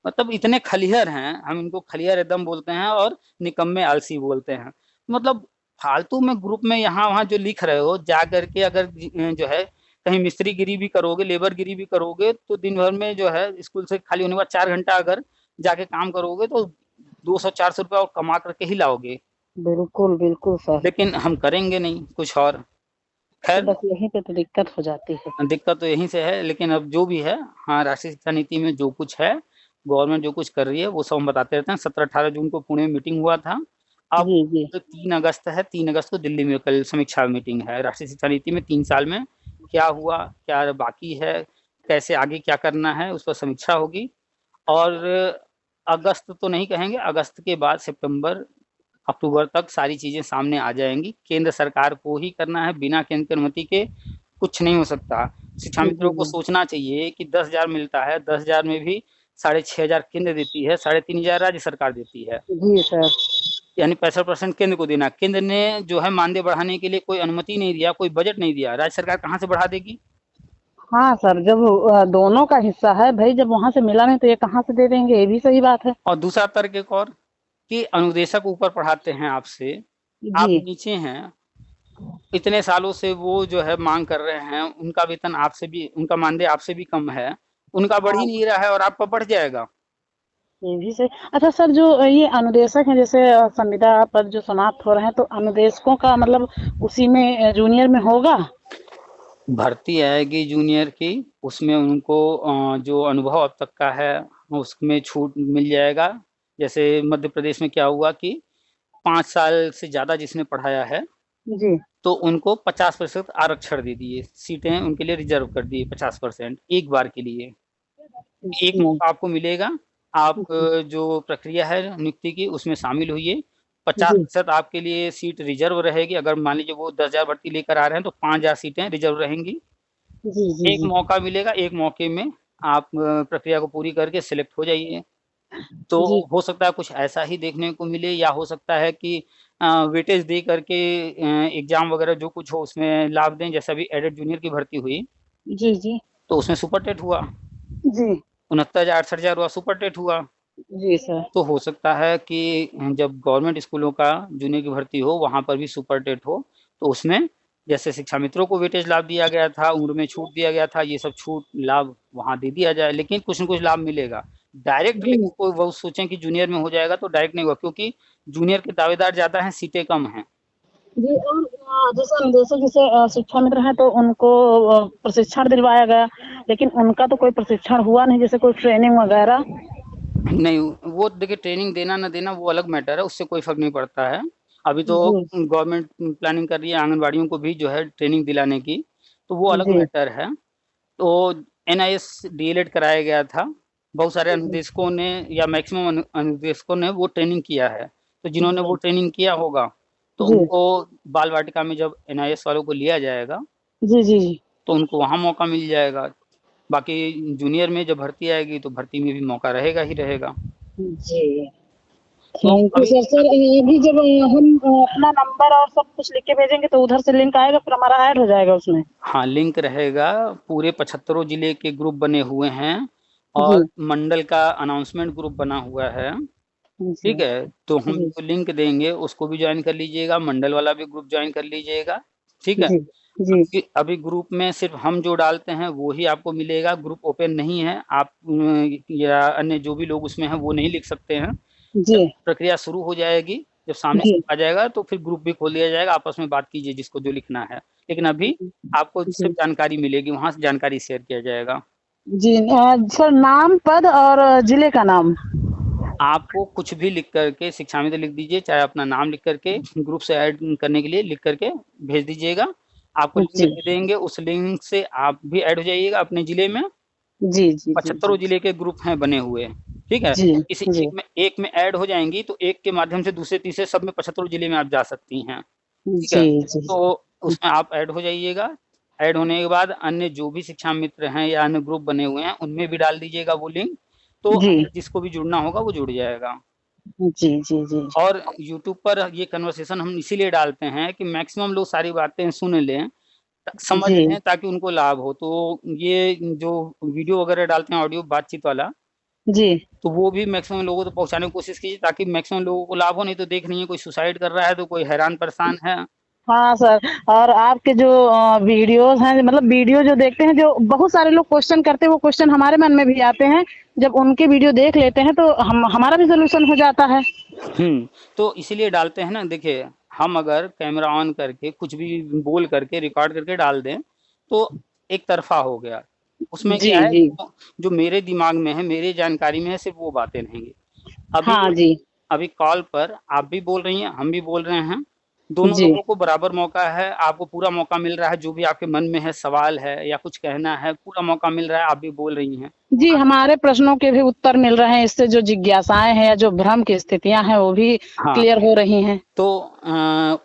मतलब इतने खलिहर हैं, हम इनको खलिहर एकदम बोलते हैं और निकम्मे आलसी बोलते हैं। मतलब फालतू में ग्रुप में यहाँ वहाँ जो लिख रहे हो, जा करके अगर जो है कहीं मिस्त्रीगिरी भी करोगे, लेबरगिरी भी करोगे, तो दिन भर में जो है स्कूल से खाली होने के बाद 4 घंटा अगर जाके काम करोगे तो 200-400 रुपया और कमा करके ही लाओगे। बिल्कुल बिल्कुल सर। लेकिन हम करेंगे नहीं कुछ और। तो खैर, बस यहीं पे तो दिक्कत हो जाती है। दिक्कत तो यहीं से है, लेकिन अब जो भी है, हाँ, राष्ट्रीय शिक्षा नीति में जो कुछ है, गवर्नमेंट जो कुछ कर रही है वो सब हम बताते रहते हैं। 17-18 जून को पुणे में मीटिंग हुआ था। अब जी जी। जो 3 अगस्त है, 3 अगस्त को दिल्ली में कल समीक्षा मीटिंग है। राष्ट्रीय शिक्षा नीति में 3 साल में क्या हुआ, क्या बाकी है, कैसे आगे क्या करना है, उस पर समीक्षा होगी। और अगस्त तो नहीं कहेंगे, अगस्त के बाद सितंबर अक्टूबर तक सारी चीजें सामने आ जाएंगी। केंद्र सरकार को ही करना है, बिना केंद्र की अनुमति के कुछ नहीं हो सकता। शिक्षा जी मित्रों को जी। सोचना चाहिए कि 10,000 मिलता है, 10,000 में भी 6,500 केंद्र देती है, 3,500 राज्य सरकार देती है, जी सर। यानी 65% केंद्र को देना। केंद्र ने जो है मानदेय बढ़ाने के लिए कोई अनुमति नहीं दिया, कोई बजट नहीं दिया, राज्य सरकार कहाँ से बढ़ा देगी? हाँ सर, जब दोनों का हिस्सा है भाई, जब वहां से मिला नहीं तो ये कहाँ से दे देंगे, ये भी सही बात है। और दूसरा तर्क एक और, कि अनुदेशक ऊपर पढ़ाते हैं आपसे, आप जी नीचे हैं, इतने सालों से वो जो है मांग कर रहे हैं, उनका वेतन आपसे भी, उनका मानदेय आपसे भी कम है, उनका बढ़ ही हाँ, नहीं रहा है और आपका बढ़ जाएगा। ये भी सही। अच्छा सर, जो ये अनुदेशक हैं, जैसे संविदा पद जो समाप्त हो रहे हैं, तो अनुदेशकों का मतलब उसी में जूनियर में होगा? भर्ती आएगी जूनियर की, उसमें उनको जो अनुभव अब तक का है उसमें छूट मिल जाएगा। जैसे मध्य प्रदेश में क्या हुआ कि 5 साल से ज्यादा जिसने पढ़ाया है, जी तो उनको 50% आरक्षण दे दिए, सीटें उनके लिए रिजर्व कर दी 50% एक बार के लिए। एक जी मौका आपको मिलेगा, आप जी जो प्रक्रिया है नियुक्ति की उसमें शामिल होइए। जी 50% आपके लिए सीट रिजर्व रहेगी। अगर मान लीजिए वो 10,000 भर्ती लेकर आ रहे हैं तो 5,000 सीटें रिजर्व रहेंगी। जी जी एक जी मौका मिलेगा, एक मौके में आप प्रक्रिया को पूरी करके सिलेक्ट हो जाइए। तो जी हो सकता है कुछ ऐसा ही देखने को मिले, या हो सकता है कि वेटेज दे करके एग्जाम वगैरह जो कुछ हो उसमें लाभ दें। जैसे अभी एडेड जूनियर की भर्ती हुई, जी जी तो उसमें सुपर टेट हुआ, जी 69,000 68,000 हुआ, सुपर टेट हुआ। जी सर। तो हो सकता है कि जब गवर्नमेंट स्कूलों का जूनियर की भर्ती हो वहां पर भी सुपर टेट हो, तो उसमें जैसे शिक्षा मित्रों को वेटेज लाभ दिया गया था, उम्र में छूट दिया गया था, ये सब छूट लाभ वहां दे दिया जाए। लेकिन कुछ न कुछ लाभ मिलेगा डायरेक्ट। जी लेकिन कोई वो सोचें कि जूनियर में हो जाएगा तो डायरेक्ट नहीं हुआ, क्योंकि जूनियर के दावेदार ज्यादा हैं, सीटें कम हैं। जी। और जैसे अनुदेशक जैसे शिक्षा मित्र हैं, तो उनको प्रशिक्षण दिलवाया गया, लेकिन उनका तो कोई प्रशिक्षण हुआ नहीं, जैसे कोई ट्रेनिंग वगैरह। नहीं, वो देखिए ट्रेनिंग देना ना देना वो अलग मैटर है, उससे कोई फर्क नहीं पड़ता है। अभी तो जी गवर्नमेंट प्लानिंग कर रही है आंगनबाड़ियों को भी जो है ट्रेनिंग दिलाने की, तो वो अलग जी मैटर है। तो एनआईएस डीएलएड कराया गया था, बहुत सारे जी अनुदेशकों ने या मैक्सिमम अनुदेशकों ने वो ट्रेनिंग किया है। तो जिन्होंने वो जी ट्रेनिंग किया होगा, तो जी उनको बाल वाटिका में जब एनआईएस वालों को लिया जाएगा जी जी जी तो उनको वहाँ मौका मिल जाएगा। बाकी जूनियर में जब भर्ती आएगी तो भर्ती में भी मौका रहेगा ही रहेगा। जी। तो थैंक यू अभी सर। सर अभी जब हम अपना नंबर और सब कुछ लिख के भेजेंगे, तो उधर से लिंक आएगा, फिर हमारा ऐड हो जाएगा उसमें? हाँ, लिंक रहेगा। पूरे 75 जिले के ग्रुप बने हुए हैं जी और मंडल का अनाउंसमेंट ग्रुप बना हुआ है। जी ठीक है, तो हम जी जो लिंक देंगे उसको भी ज्वाइन कर लीजिएगा, मंडल वाला भी ग्रुप ज्वाइन कर लीजिएगा। ठीक है। जी जी अभी ग्रुप में सिर्फ हम जो डालते हैं वो ही आपको मिलेगा, ग्रुप ओपन नहीं है। आप या अन्य जो भी लोग उसमें हैं वो नहीं लिख सकते हैं। जी जब प्रक्रिया शुरू हो जाएगी, जब सामने जी आ जाएगा तो फिर ग्रुप भी खोल दिया जाएगा, आपस में बात कीजिए जिसको जो लिखना है। लेकिन अभी आपको सिर्फ जी जानकारी मिलेगी, वहां से जानकारी शेयर किया जाएगा। जी। सर नाम, पद और जिले का नाम? आपको कुछ भी लिख करके शिक्षा में तो लिख दीजिए, चाहे अपना नाम लिख करके ग्रुप से ऐड करने के लिए लिख करके भेज दीजिएगा। आपको लिंक जी दे देंगे, उस लिंक से आप भी ऐड हो जाइएगा अपने जिले में। जी जी जी 75 जी जिले के ग्रुप हैं बने हुए। ठीक है, जी किसी जी एक में ऐड हो जाएंगी तो एक के माध्यम से दूसरे तीसरे सब में 75 जिले में आप जा सकती हैं। ठीक जी है, जी तो उसमें आप ऐड हो जाइएगा। ऐड होने के बाद अन्य जो भी शिक्षा मित्र हैं या अन्य ग्रुप बने हुए हैं उनमें भी डाल दीजिएगा वो लिंक, तो जी जिसको भी जुड़ना होगा वो जुड़ जाएगा। जी जी जी और यूट्यूब पर ये कन्वर्सेशन हम इसीलिए डालते हैं कि मैक्सिमम लोग सारी बातें सुन लें, समझ जी लें, ताकि उनको लाभ हो। तो ये जो वीडियो वगैरह डालते हैं ऑडियो बातचीत वाला, जी तो वो भी मैक्सिमम लोगों तक पहुंचाने की कोशिश कीजिए, ताकि मैक्सिमम लोगों को लाभ हो। नहीं तो देख नहीं है, कोई सुसाइड कर रहा है तो कोई हैरान परेशान है। हाँ सर। और आपके जो वीडियोस हैं, मतलब वीडियो जो देखते हैं, जो बहुत सारे लोग क्वेश्चन करते हैं, वो क्वेश्चन हमारे मन में भी आते हैं। जब उनके वीडियो देख लेते हैं तो हमारा भी सोल्यूशन हो जाता है। तो इसीलिए डालते हैं ना। देखिए, हम अगर कैमरा ऑन करके कुछ भी बोल करके रिकॉर्ड करके डाल दें तो एक तरफा हो गया। उसमें जी क्या है, जी। जो मेरे दिमाग में है, मेरे जानकारी में है, सिर्फ वो बातें रहेंगी। अभी हाँ जी। अभी कॉल पर आप भी बोल रही हैं, हम भी बोल रहे हैं, दोनों जी लोगों को बराबर मौका है। आपको पूरा मौका मिल रहा है, जो भी आपके मन में है, सवाल है या कुछ कहना है, पूरा मौका मिल रहा है। आप भी बोल रही हैं। जी, हमारे प्रश्नों के भी उत्तर मिल रहे हैं। इससे जो जिज्ञासाएं हैं या जो भ्रम की स्थितियां हैं वो भी हाँ, क्लियर हो रही हैं। तो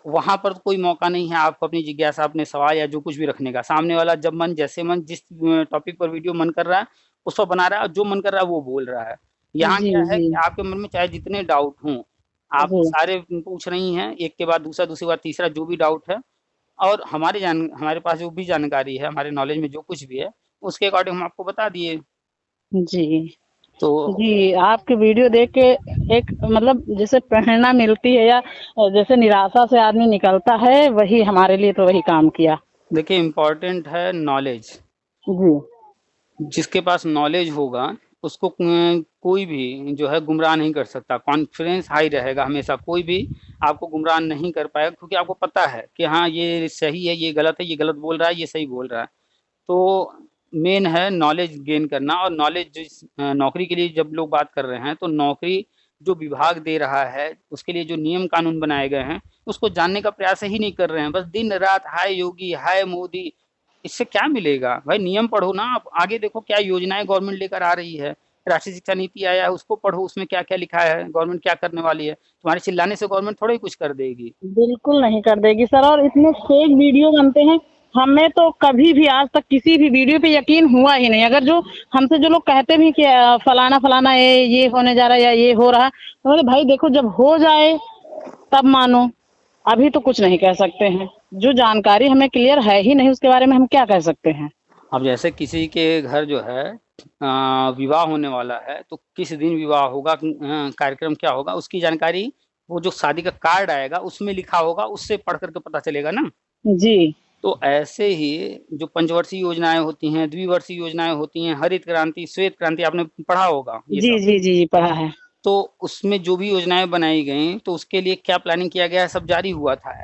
वहाँ पर कोई मौका नहीं है आपको अपनी जिज्ञासा, अपने सवाल या जो कुछ भी रखने का। सामने वाला जब मन, जैसे मन, जिस टॉपिक पर वीडियो मन कर रहा है उस पर बना रहा है, और जो मन कर रहा है वो बोल रहा है। यहाँ जी क्या है जी कि आपके मन में चाहे जितने डाउट हों, आप जी सारे पूछ रही हैं, एक के बाद दूसरा, दूसरी बार तीसरा, जो भी डाउट है। और हमारे पास जो भी जानकारी है, हमारे नॉलेज में जो कुछ भी है, उसके अकॉर्डिंग हम आपको बता दिए। जी तो जी। आपके वीडियो देख के एक मतलब जैसे प्रेरणा मिलती है, या जैसे निराशा से आदमी निकलता है, वही हमारे लिए तो वही काम किया। देखिए, इम्पोर्टेंट है नॉलेज। जी जिसके पास नॉलेज होगा उसको कोई भी जो है गुमराह नहीं कर सकता। कॉन्फिडेंस हाई रहेगा हमेशा, कोई भी आपको गुमराह नहीं कर पाएगा, क्योंकि आपको पता है कि हाँ ये सही है, ये गलत है, ये गलत बोल रहा है, ये सही बोल रहा है। तो मेन है नॉलेज गेन करना। और नॉलेज जिस नौकरी के लिए जब लोग बात कर रहे हैं, तो नौकरी जो विभाग दे रहा है, उसके लिए जो नियम कानून बनाए गए हैं, उसको जानने का प्रयास ही नहीं कर रहे हैं। बस दिन रात हाय योगी, हाय मोदी। इससे क्या मिलेगा भाई? नियम पढ़ो ना, आप आगे देखो क्या योजनाएं गवर्नमेंट लेकर आ रही है। राष्ट्रीय शिक्षा नीति आया है, उसको पढ़ो, उसमें क्या क्या लिखा है, गवर्नमेंट क्या करने वाली है। तुम्हारे चिल्लाने से गवर्नमेंट थोड़ा ही कुछ कर देगी। बिल्कुल नहीं कर देगी सर। और इतने फेक वीडियो बनते हैं, हमें तो कभी भी आज तक किसी भी वीडियो पे यकीन हुआ ही नहीं। अगर जो हमसे जो लोग कहते भी कि फलाना फलाना ये होने जा रहा है या ये हो रहा है, तो बोले भाई देखो जब हो जाए तब मानो, अभी तो कुछ नहीं कह सकते हैं। जो जानकारी हमें क्लियर है ही नहीं उसके बारे में हम क्या कह सकते हैं। अब जैसे किसी के घर जो है विवाह होने वाला है, तो किस दिन विवाह होगा, कार्यक्रम क्या होगा, उसकी जानकारी वो जो शादी का कार्ड आएगा उसमें लिखा होगा, उससे पढ़ करके पता चलेगा ना। जी तो ऐसे ही जो पंचवर्षीय योजनाएं होती हैं, द्विवर्षीय योजनाएं होती हैं, हरित क्रांति, श्वेत क्रांति, आपने पढ़ा होगा ये जी सब। जी जी जी पढ़ा है। तो उसमें जो भी योजनाएं बनाई गई, तो उसके लिए क्या प्लानिंग किया गया है, सब जारी हुआ था।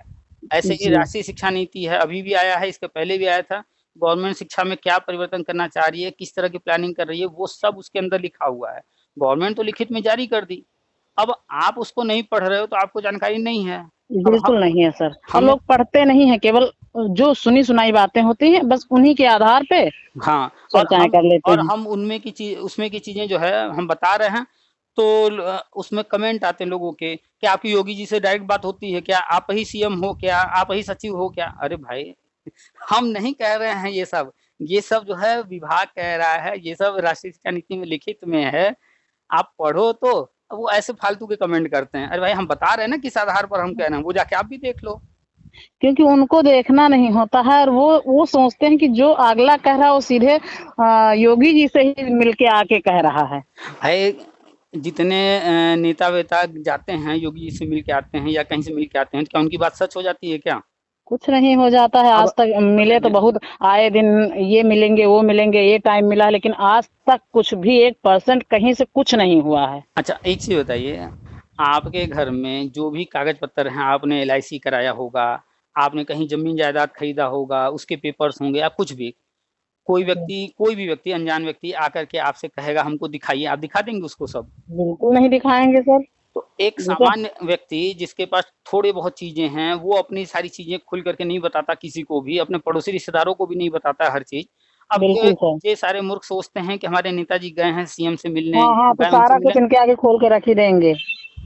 ऐसे ही जी राष्ट्रीय शिक्षा नीति है, अभी भी आया है, इसके पहले भी आया था। गवर्नमेंट शिक्षा में क्या परिवर्तन करना चाह रही है, किस तरह की प्लानिंग कर रही है, वो सब उसके अंदर लिखा हुआ है। गवर्नमेंट तो लिखित में जारी कर दी। अब आप उसको नहीं पढ़ रहे हो तो आपको जानकारी नहीं है। अब बिल्कुल नहीं है सर। और हमें लोग पढ़ते नहीं है, केवल जो सुनी सुनाई बातें होती हैं बस उन्हीं के आधार पे हाँ, चर्चाएं कर लेते हैं। हम उनमें की चीज, उसमें की चीजें जो है हम बता रहे हैं। तो उसमें कमेंट आते हैं लोगों के कि आपकी योगी जी से डायरेक्ट बात होती है क्या, आप ही सीएम हो क्या, आप ही सचिव हो क्या? अरे भाई, हम नहीं कह रहे हैं ये सब जो है विभाग कह रहा है, ये सब राष्ट्रीय शिक्षा नीति में लिखित में है। आप पढ़ो तो। वो ऐसे फालतू के कमेंट करते हैं। अरे भाई, हम बता रहे हैं ना किस आधार पर हम कह रहे हैं, वो जाके आप भी देख लो। क्योंकि उनको देखना नहीं होता है, और वो सोचते हैं कि जो अगला कह रहा है वो सीधे योगी जी से ही मिलके आके कह रहा है। भाई, जितने नेता वेता जाते हैं योगी जी से मिल के आते हैं या कहीं से मिल के आते हैं, क्या उनकी बात सच हो जाती है क्या? कुछ नहीं हो जाता है। आज अब तक मिले तो बहुत, आए दिन ये मिलेंगे वो मिलेंगे, ये टाइम मिला, लेकिन आज तक कुछ भी 1% कहीं से कुछ नहीं हुआ है। अच्छा, एक चीज बताइए, आपके घर में जो भी कागज पत्तर हैं, आपने एलआईसी कराया होगा, आपने कहीं जमीन जायदाद खरीदा होगा, उसके पेपर्स होंगे, या कुछ भी, कोई भी व्यक्ति, अनजान व्यक्ति आकर के आपसे कहेगा हमको दिखाइए, आप दिखा देंगे उसको सब? बिल्कुल नहीं दिखाएंगे सर। तो एक जैसे सामान्य व्यक्ति जिसके पास थोड़ी बहुत चीजें हैं, वो अपनी सारी चीजें खुल करके नहीं बताता किसी को भी, अपने पड़ोसी रिश्तेदारों को भी नहीं बताता है हर चीज। अब बिल्कुल सर। ये सारे मूर्ख सोचते हैं कि हमारे नेताजी गए हैं सीएम से मिलने, हाँ हाँ, तो गए उनसे सारा कुछ मिले। इनके आगे खोल के रख ही देंगे।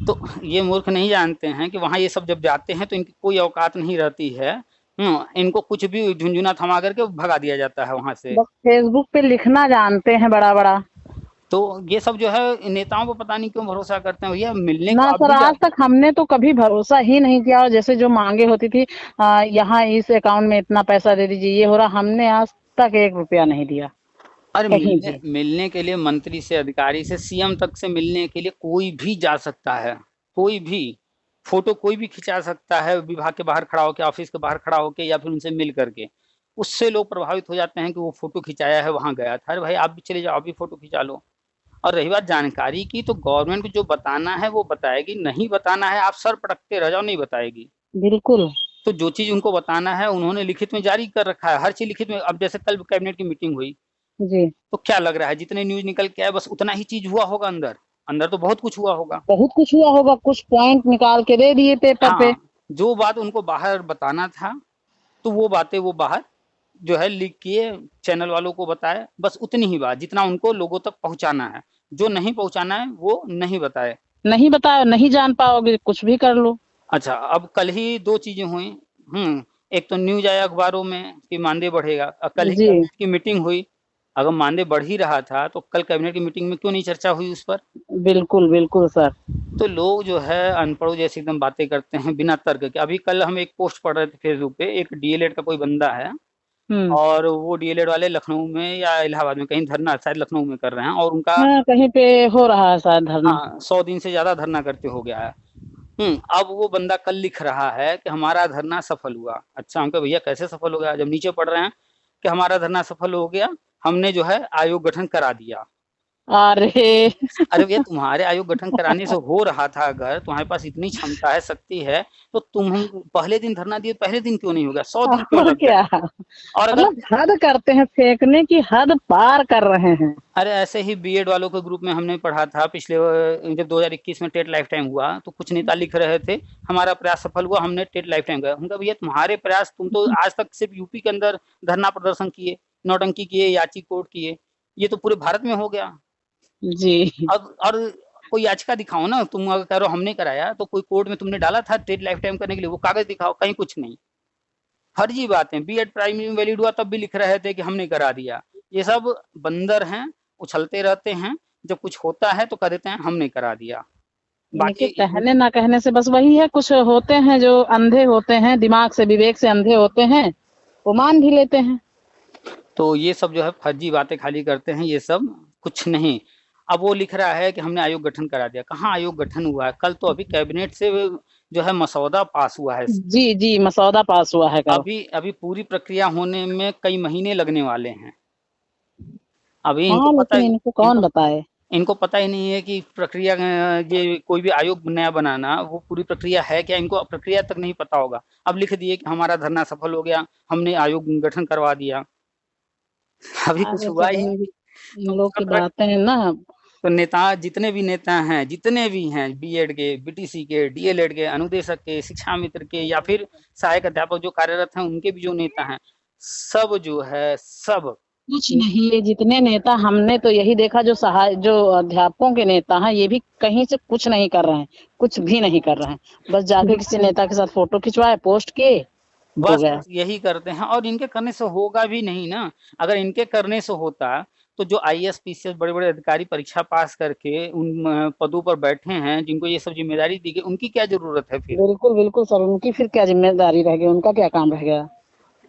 तो ये मूर्ख नहीं जानते हैं कि वहां ये सब जब जाते हैं तो इनकी कोई औकात नहीं रहती है। इनको कुछ भी झुंझुना थमा करके भगा दिया जाता है वहां से। बस फेसबुक पे लिखना जानते हैं बड़ा बड़ा। तो ये सब जो है नेताओं को पता नहीं क्यों भरोसा करते हैं। भैया, मिलने को ना आप सर, भी जा। आज तक हमने तो कभी भरोसा ही नहीं किया। और जैसे जो मांगे होती थी, यहाँ इस अकाउंट में इतना पैसा दे दीजिए, ये हो रहा, हमने आज तक 1 रुपया नहीं दिया। अरे कहीं मिलने भी। मिलने के लिए मंत्री से, अधिकारी से, सीएम तक से मिलने के लिए कोई भी जा सकता है, कोई भी। फोटो कोई भी खिंचा सकता है, विभाग के बाहर खड़ा होके, ऑफिस के बाहर खड़ा होके, या फिर उनसे मिल करके। उससे लोग प्रभावित हो जाते हैं कि वो फोटो खिंचाया है, वहां गया था। अरे भाई आप भी चले जाओ, आप भी फोटो खिंचा लो। और रही बात जानकारी की, तो गवर्नमेंट को जो बताना है वो बताएगी, नहीं बताना है आप सर पटकते रह जाओ, नहीं बताएगी। बिल्कुल। तो जो चीज उनको बताना है उन्होंने लिखित में जारी कर रखा है, हर चीज लिखित में। अब जैसे कल कैबिनेट की मीटिंग हुई, जी। तो क्या लग रहा है जितने न्यूज निकल के आए बस उतना ही चीज हुआ होगा, अंदर अंदर तो बहुत कुछ हुआ होगा। बहुत कुछ हुआ होगा, कुछ पॉइंट निकाल के दे दिए पेपर पे। हाँ, जो बात उनको बाहर बताना था, तो वो बातें वो बाहर जो है लिख किए, चैनल वालों को बताए, बस उतनी ही बात जितना उनको लोगों तक पहुंचाना है। जो नहीं पहुंचाना है वो नहीं बताए। नहीं बताओ, नहीं जान पाओगे, कुछ भी कर लो। अच्छा, अब कल ही दो चीजें हुई। एक तो न्यूज आया अखबारों में कि मानदेय बढ़ेगा, और कल ही जी। कैबिनेट की मीटिंग हुई। अगर मानदेय बढ़ ही रहा था तो कल कैबिनेट की मीटिंग में क्यों नहीं चर्चा हुई उस पर? बिल्कुल बिल्कुल सर। तो लोग जो है अनपढ़ों जैसी एकदम बातें करते हैं बिना तर्क के। अभी कल हम एक पोस्ट पढ़ रहे थे फेसबुक पे, एक डीएलएड का कोई बंदा है, हम्म। और वो डीएलएड वाले लखनऊ में या इलाहाबाद में कहीं धरना, शायद लखनऊ में कर रहे हैं, और उनका हाँ, कहीं पे हो रहा है शायद धरना। हाँ 100 दिन से ज्यादा धरना करते हो गया है। अब वो बंदा कल लिख रहा है कि हमारा धरना सफल हुआ। अच्छा, हम कहे भैया कैसे सफल हो गया? जब नीचे पढ़ रहे हैं कि हमारा धरना सफल हो गया, हमने जो है आयोग गठन करा दिया। अरे। अरे भैया, तुम्हारे आयोग गठन कराने से हो रहा था, अगर तुम्हारे पास इतनी क्षमता है, शक्ति है, तो तुम हम पहले दिन धरना दिए, पहले दिन क्यों नहीं हो गया? 100 दिन क्यों और लग क्या, गए? और अगर मतलब हद करते हैं, फेंकने की हद पार कर रहे हैं। अरे ऐसे ही बीएड वालों के ग्रुप में हमने पढ़ा था पिछले जब 2021 में टेट लाइफ टाइम हुआ, तो कुछ नेता लिख रहे थे हमारा प्रयास सफल हुआ, हमने टेट लाइफ टाइम गया। उनका भैया तुम्हारे प्रयास, तुम तो आज तक सिर्फ यूपी के अंदर धरना प्रदर्शन किए, नौटंकी किए, याची कोर्ट किए, ये तो पूरे भारत में हो गया। जी। अब और कोई याचिका दिखाओ ना, तुम अगर कह रहे हो हमने कराया, तो कोई कोर्ट में तुमने डाला था टेट लाइफ टाइम करने के लिए? वो कागज दिखाओ, कहीं कुछ नहीं। फर्जी बातें। बीएड प्राइमरी में वैलिड हुआ तब भी लिख रहे थे कि हमने करा दिया। ये सब बंदर हैं, उछलते रहते हैं, जब कुछ होता है तो कह देते हैं हमने करा दिया। इनके बाकी कहने ना कहने से बस वही है, कुछ होते हैं जो अंधे होते हैं, दिमाग से विवेक से अंधे होते हैं, वो मान भी लेते हैं। तो ये सब जो है फर्जी बातें खाली करते हैं, ये सब कुछ नहीं। अब वो लिख रहा है कि हमने आयोग गठन करा दिया। कहाँ आयोग गठन हुआ है? कल तो अभी कैबिनेट से जो है मसौदा पास हुआ है। जी जी, मसौदा पास हुआ है कल। अभी अभी पूरी प्रक्रिया होने में कई महीने लगने वाले हैं। अभी हाँ, लेकिन इनको कौन बताए। इनको पता ही नहीं है कि प्रक्रिया, ये कोई भी आयोग नया बनाना, वो पूरी प्रक्रिया है क्या, इनको प्रक्रिया तक नहीं पता होगा। अब लिख दिए कि हमारा धरना सफल हो गया, हमने आयोग गठन करवा दिया। अभी कुछ अरे हुआ सब ही नहीं। इन तो लोग की सब तरह बातें हैं ना। तो नेता, जितने भी नेता हैं, जितने भी हैं, बीएड के, बीटीसी के, डीएलएड के, अनुदेशक के, शिक्षा मित्र के, या फिर सहायक अध्यापक जो कार्यरत हैं, उनके भी जो नेता हैं, सब जो है सब कुछ नहीं, ये जितने नेता हमने तो यही देखा, जो सहाय जो अध्यापकों के नेता हैं, ये भी कहीं से कुछ नहीं कर रहे हैं, कुछ भी नहीं कर रहे हैं। बस जाके किसी नेता के साथ फोटो खिंचवाए, पोस्ट किए, हो बस गया। बस यही करते हैं, और इनके करने से होगा भी नहीं ना। अगर इनके करने से होता, तो जो आईएएस पीसीएस बड़े बड़े अधिकारी परीक्षा पास करके उन पदों पर बैठे हैं, जिनको ये सब जिम्मेदारी दी गई, उनकी क्या जरूरत है फिर? बिल्कुल बिल्कुल सर, उनकी फिर क्या जिम्मेदारी रह गई, उनका क्या काम रह गया।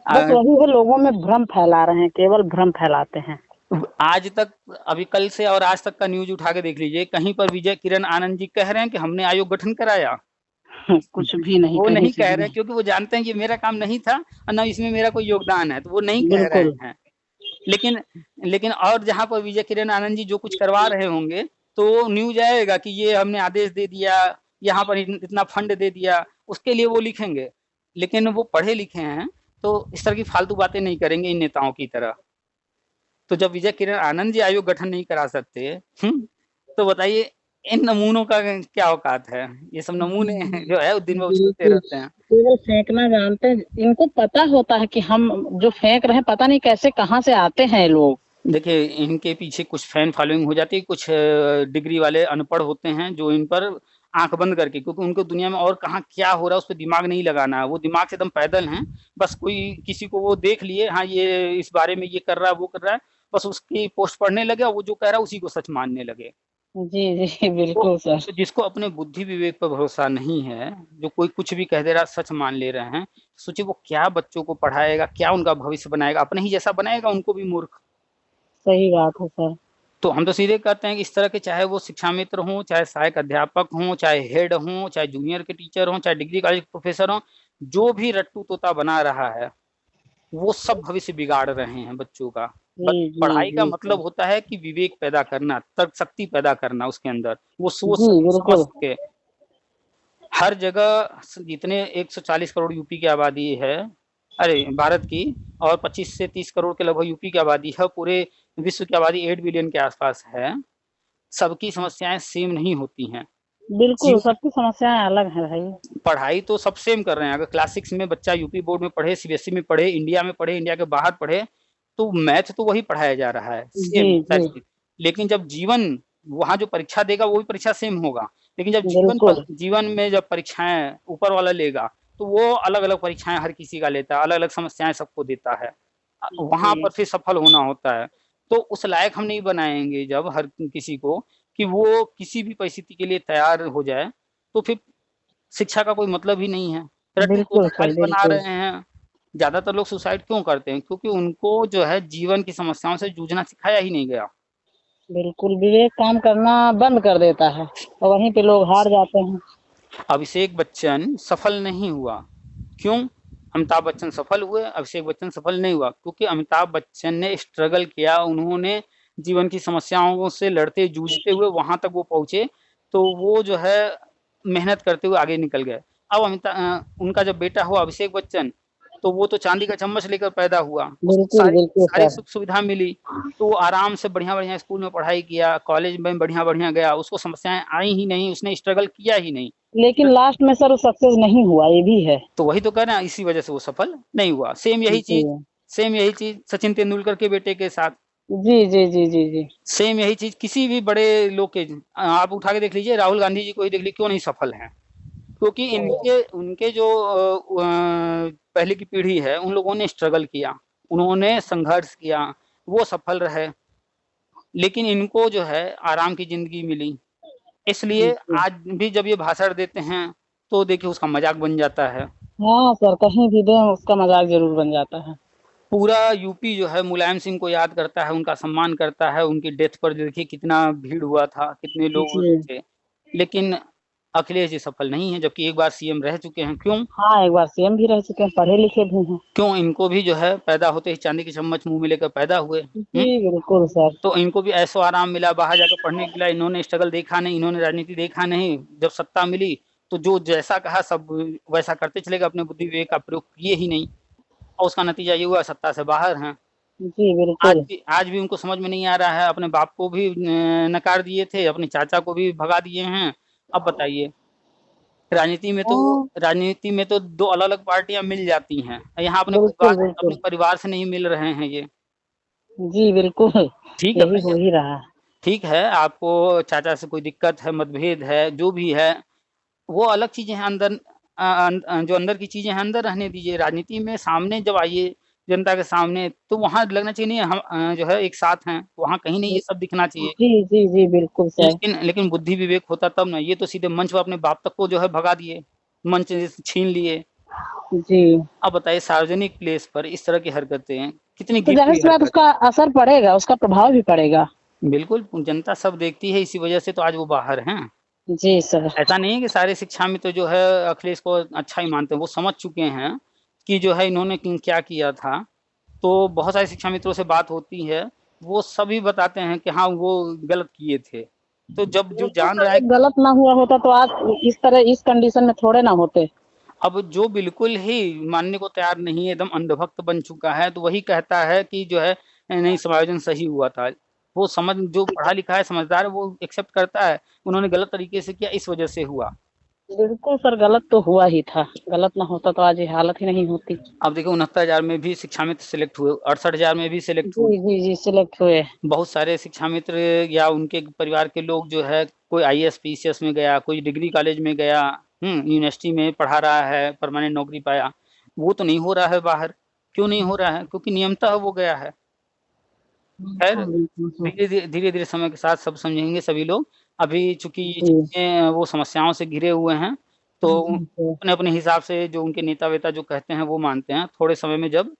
बस आ, वही है, लोगों में भ्रम फैला रहे हैं, केवल भ्रम फैलाते हैं। आज तक, अभी कल से और आज तक का न्यूज उठा के देख लीजिए, कहीं पर विजय किरण आनंद जी कह रहे हैं कि हमने आयोग गठन कराया? कुछ भी नहीं, वो कहीं नहीं से कह भी रहे, नहीं। क्योंकि वो जानते हैं कि मेरा काम नहीं था और ना इसमें मेरा कोई योगदान है, तो वो नहीं कह रहे बिल्कुल। हैं। लेकिन लेकिन और जहां पर विजय किरण आनंद जी जो कुछ करवा रहे होंगे, तो न्यूज आएगा कि ये हमने आदेश दे दिया, यहाँ पर इतना फंड दे दिया, उसके लिए वो लिखेंगे। लेकिन वो पढ़े लिखे हैं, तो इस तरह की फालतू बातें नहीं करेंगे इन नेताओं की तरह। तो जब विजय किरण आनंद जी आयोग गठन नहीं करा सकते, तो बताइए इन नमूनों का क्या औकात है? ये सब नमूने जो है दिन भर उछलते बिल्कुल, रहते हैं। केवल फेंकना जानते हैं। इनको पता होता है कि हम जो फेंक रहे हैं, पता नहीं कैसे कहाँ से आते हैं लोग। देखिए, इनके पीछे कुछ फैन फॉलोइंग हो जाती है, कुछ डिग्री वाले अनपढ़ होते हैं जो इन पर आंख बंद करके, क्योंकि उनको दुनिया में और कहाँ क्या हो रहा है उस पर दिमाग नहीं लगाना है, वो दिमाग से एकदम पैदल हैं। बस कोई किसी को वो देख लिए, हाँ ये इस बारे में ये कर रहा है, वो कर रहा है, बस उसकी पोस्ट पढ़ने लगे और वो जो कह रहा है उसी को सच मानने लगे। जी जी, तो, बिल्कुल सर। तो जिसको अपने बुद्धि विवेक पर भरोसा नहीं है, जो कोई कुछ भी कह दे रहा सच मान ले रहे हैं, सोचिए वो क्या बच्चों को पढ़ाएगा, क्या उनका भविष्य बनाएगा, अपने ही जैसा बनाएगा उनको भी मूर्ख। सही बात है सर। तो हम तो सीधे कहते हैं कि इस तरह के, चाहे वो शिक्षा मित्र हों, चाहे सहायक अध्यापक हों, चाहे हेड हों, चाहे जूनियर के टीचर हों, चाहे डिग्री कॉलेज के प्रोफेसर हों, जो भी रट्टू तोता बना रहा है, वो सब भविष्य बिगाड़ रहे हैं बच्चों का। जी जी पढ़ाई का जी मतलब सर। होता है कि विवेक पैदा करना, तर्क शक्ति पैदा करना उसके अंदर, वो सोच जी सके, समझ बिल्कुल। सके। हर जगह जितने 140 करोड़ यूपी की आबादी है, अरे भारत की, और 25 से 30 करोड़ के लगभग यूपी की आबादी है, पूरे विश्व की आबादी 8 बिलियन के आसपास है। सबकी समस्याएं सेम नहीं होती हैं। बिल्कुल, जीवन सबकी समस्याएं अलग हैं भाई। पढ़ाई तो सब सेम कर रहे हैं। अगर क्लास 6 में बच्चा यूपी बोर्ड में पढ़े, सीबीएसई में पढ़े, इंडिया में पढ़े, इंडिया के बाहर पढ़े, तो मैथ तो वही पढ़ाया जा रहा है, जी सेम जी चीज। लेकिन जब जीवन वहाँ जो परीक्षा देगा वो भी परीक्षा सेम होगा, लेकिन जब बिल्कुल। जीवन में जब परीक्षाएं ऊपर वाला लेगा, तो वो अलग अलग परीक्षाएं हर किसी का लेता है, अलग अलग समस्याएं सबको देता है। वहां जी पर फिर सफल होना होता है। तो उस लायक हम नहीं बनाएंगे जब हर किसी को, कि वो किसी भी परिस्थिति के लिए तैयार हो जाए, तो फिर शिक्षा का कोई मतलब ही नहीं है। रट्टू बिल्कुल तोता सर, खाली बना बिल्कुल। रहे हैं। ज्यादातर लोग सुसाइड क्यों करते हैं? क्योंकि उनको जो है जीवन की समस्याओं से जूझना सिखाया ही नहीं गया। बिल्कुल, विवेक काम करना बंद कर देता है और वहीं पे लोग हार जाते हैं। अभिषेक बच्चन सफल नहीं हुआ, क्यों? अमिताभ बच्चन सफल हुए, अभिषेक बच्चन सफल नहीं हुआ, क्योंकि अमिताभ बच्चन ने स्ट्रगल किया, उन्होंने जीवन की समस्याओं से लड़ते जूझते हुए वहां तक वो पहुंचे, तो वो जो है मेहनत करते हुए आगे निकल गए। अब उनका जब बेटा हुआ अभिषेक बच्चन, तो वो तो चांदी का चम्मच लेकर पैदा हुआ, उसको बिल्कुल, सारी बिल्कुल सारी सर। सुख सुविधा मिली, तो वो आराम से बढ़िया बढ़िया स्कूल में पढ़ाई किया, कॉलेज में बढ़िया बढ़िया गया, उसको समस्याएं आई ही नहीं, उसने स्ट्रगल किया ही नहीं। लेकिन लास्ट में सर वो सक्सेस नहीं हुआ, ये भी है। तो वही तो कह रहे हैं, इसी वजह से वो सफल नहीं हुआ। जी सेम यही चीज सचिन तेंदुलकर के बेटे के साथ, जी जी जी जी जी। सेम यही चीज किसी भी बड़े लोग के, आप उठा के देख लीजिए, राहुल गांधी जी को ही देख लीजिए, क्यों नहीं सफल हैं? क्योंकि इनके उनके जो पहले की पीढ़ी है, उन लोगों ने स्ट्रगल किया, उन्होंने संघर्ष किया, वो सफल रहे। लेकिन इनको जो है आराम की जिंदगी मिली, इसलिए जी। आज भी जब ये भाषण देते हैं, तो देखिए उसका मजाक बन जाता है। हाँ सर, कहीं भी दें उसका मजाक जरूर बन जाता है। पूरा यूपी जो है मुलायम सिंह को याद करता है, उनका सम्मान करता है, उनकी डेथ पर जो देखिए कितना भीड़ हुआ था, कितने लोग जी। थे। लेकिन अखिलेश जी सफल नहीं है, जबकि एक बार सीएम रह चुके हैं। क्यों? हाँ, एक बार सीएम भी रह चुके हैं, पढ़े लिखे भी हैं। क्यों? इनको भी जो है पैदा होते ही चांदी की चम्मच मुंह में लेकर पैदा हुए। जी बिल्कुल सर। तो इनको भी ऐसो आराम मिला, बाहर जाकर पढ़ने के लिए इन्होंने स्ट्रगल देखा नहीं, इन्होंने राजनीति देखा नहीं। जब सत्ता मिली, तो जो जैसा कहा सब वैसा करते चले गए, अपने बुद्धि विवेक का प्रयोग किए ही नहीं, और उसका नतीजा ये हुआ सत्ता से बाहर हैं। जी बिल्कुल। आज भी उनको समझ में नहीं आ रहा है। अपने बाप को भी नकार दिए थे, अपने चाचा को भी भगा दिए हैं। अब बताइए, हाँ राजनीति में तो दो अलग अलग पार्टियां मिल जाती हैं, यहाँ बिल्कुल अपने बिल्कुल। परिवार से नहीं मिल रहे हैं ये। जी बिल्कुल। ठीक है यही भाई, हो ही रहा है। ठीक है, आपको चाचा से कोई दिक्कत है, मतभेद है, जो भी है, वो अलग चीजें हैं। जो अंदर की चीजें हैं अंदर रहने दीजिए। राजनीति में सामने जब आइए जनता के सामने, तो वहां लगना चाहिए नहीं हम जो है एक साथ हैं, वहां कहीं नहीं ये सब दिखना चाहिए। जी जी जी बिल्कुल सर। लेकिन बुद्धि विवेक होता तब ना, ये तो सीधे मंच पर अपने बाप तक को जो है भगा दिए, मंच छीन लिए। जी। अब बताइए, सार्वजनिक प्लेस पर इस तरह की हरकतें कितनी तो घिरी जाहिर हुई सी बात हरकत। उसका असर पड़ेगा, उसका प्रभाव भी पड़ेगा। बिल्कुल, जनता सब देखती है, इसी वजह से तो आज वो बाहर हैं। जी सर। ऐसा नहीं है कि सारे शिक्षा मित्र जो है अखिलेश को अच्छा ही मानते हैं, वो समझ चुके हैं कि जो है इन्होंने क्या किया था। तो बहुत सारे शिक्षा मित्रों से बात होती है, वो सभी बताते हैं कि हाँ वो गलत किए थे। तो जब जो बिल्कुल जान सर, रहा है, एक गलत ना हुआ होता तो आज इस तरह इस कंडीशन में थोड़े ना होते। अब जो बिल्कुल ही मानने को तैयार नहीं है, एकदम अंधभक्त बन चुका है, तो वही कहता है कि जो है नहीं, समायोजन सही हुआ था। वो जो पढ़ा लिखा है, समझदार है, वो एक्सेप्ट करता है उन्होंने गलत तरीके से किया, इस वजह से हुआ। बिल्कुल सर, गलत तो हुआ ही था, गलत ना होता तो आज ये हालत ही नहीं होती। अब देखो 69,000 में भी शिक्षा मित्र सिलेक्ट हुए, 68,000 में भी सिलेक्ट हुए। जी जी जी, सिलेक्ट हुए। बहुत सारे शिक्षा मित्र या उनके परिवार के लोग जो है, कोई आईएएस पीसीएस में गया, कोई डिग्री कॉलेज में गया, यूनिवर्सिटी में पढ़ा रहा है, परमानेंट नौकरी पाया। वो तो नहीं हो रहा है बाहर। क्यों नहीं हो रहा है? क्योंकि नियमतः वो गया है। खैर, बिल्कुल सर। धीरे धीरे समय के साथ सब समझेंगे सभी लोग। अभी चूंकि ये जी चीजें वो समस्याओं से घिरे हुए हैं, तो जी सर। अपने अपने हिसाब से जो उनके नेता वेता जो कहते हैं वो मानते हैं। थोड़े समय में जब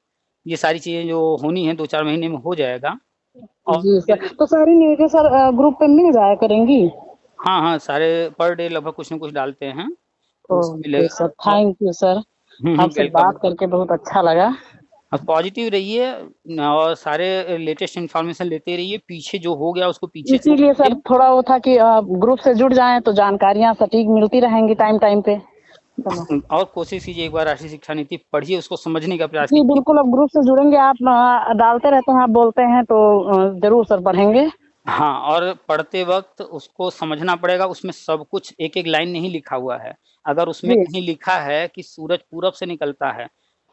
ये सारी चीजें जो होनी है, 2-4 महीने में हो जाएगा, और जी सर, फिर तो सारी न्यूज़ें सर ग्रुप पे मिल जाया करेंगी? हाँ, हाँ, सारे पर डे लगभग कुछ न कुछ डालते हैं, तो उसमें ओके मिलेगा सर, और थैंक यू सर। आपसे वेलकम, बात वेलकम। करके बहुत अच्छा लगा। पॉजिटिव रहिए और सारे लेटेस्ट इन्फॉर्मेशन लेते रहिए, पीछे जो हो गया उसको पीछे छोड़ इसीलिए सर दीजिए। थोड़ा वो था कि ग्रुप से जुड़ जाएँ तो जानकारियाँ सटीक मिलती रहेंगी टाइम टाइम पे। चलो। और कोशिश कीजिए एक बार राष्ट्रीय शिक्षा नीति पढ़िए, उसको समझने का प्रयास जी कीजिए। बिल्कुल, अब ग्रुप से जुड़ेंगे, आप डालते रहते हैं, आप बोलते हैं तो ज़रूर सर पढ़ेंगे। हाँ, और पढ़ते वक़्त उसको समझना पड़ेगा, उसमें सब कुछ एक-एक लाइन नहीं लिखा हुआ है। अगर उसमें जी, कहीं लिखा है कि सूरज पूरब से निकलता है,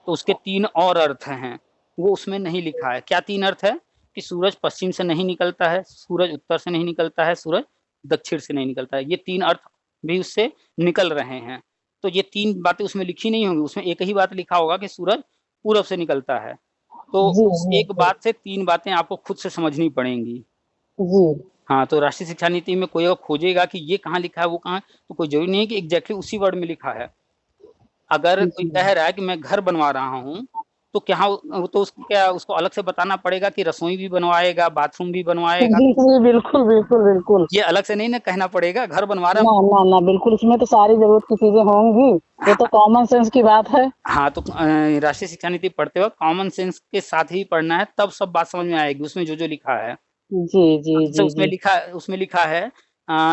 तो उसके 3 और अर्थ हैं, वो उसमें नहीं लिखा है। क्या 3 अर्थ है? कि सूरज पश्चिम से नहीं निकलता है, सूरज उत्तर से नहीं निकलता है, सूरज दक्षिण से नहीं निकलता है। ये 3 अर्थ भी उससे निकल रहे हैं। तो ये 3 बातें उसमें लिखी नहीं होंगी, उसमें एक ही बात लिखा होगा कि सूरज पूरब से निकलता है। तो जी, उस जी, एक बात से 3 बातें आपको खुद से समझनी पड़ेंगी। जी, हाँ, तो राष्ट्रीय शिक्षा नीति में कोई अगर खोजेगा कि ये कहाँ लिखा है, वो कहाँ है, तो कोई ज़रूरी नहीं है कि एग्ज़ैक्टली उसी वर्ड में लिखा है। अगर कोई जी। कह रहा है कि मैं घर बनवा रहा हूँ, तो क्या वो तो उसको क्या उसको अलग से बताना पड़ेगा कि रसोई भी बनवाएगा, बाथरूम भी बनवाएगा, जी, जी, बिल्कुल, बिल्कुल, बिल्कुल। ये अलग से नहीं ना कहना पड़ेगा, घर बनवा रहा ना, है। ना, ना, बिल्कुल इसमें तो सारी ज़रूरत की चीज़ें होंगी। ये तो हाँ, कॉमन सेंस की बात है। हाँ, तो राष्ट्रीय शिक्षा नीति पढ़ते वक़्त कॉमन सेंस के साथ ही पढ़ना है, तब सब बात समझ में आएगी, उसमें जो-जो लिखा है। जी, जी, जैसे जी, जी। उसमें लिखा है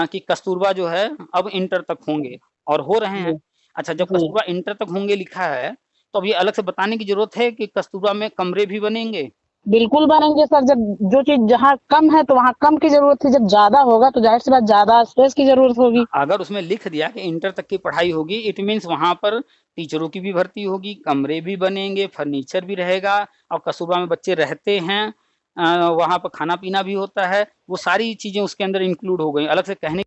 कि कस्तूरबा जो है अब इंटर तक होंगे और हो रहे हैं। जी, अच्छा, जब जी। कस्तूरबा इंटर तक होंगे लिखा है, तो अब ये अलग से बताने की ज़रूरत है कि कस्तूरबा में कमरे भी बनेंगे? बिल्कुल बनेंगे सर, जब जो चीज़ जहाँ कम है तो वहाँ कम की ज़रूरत थी, जब ज़्यादा होगा तो ज़ाहिर-सी बात ज़्यादा स्पेस की ज़रूरत होगी। अगर उसमें लिख दिया कि इंटर तक की पढ़ाई होगी, इट मीन्स वहाँ पर टीचरों की भी भर्ती होगी, कमरे भी बनेंगे, फर्नीचर भी रहेगा और कस्तूरबा में बच्चे रहते हैं। वहाँ पर खाना-पीना भी होता है, वो सारी चीज़ें उसके अंदर इंक्लूड हो गई। अलग से कहने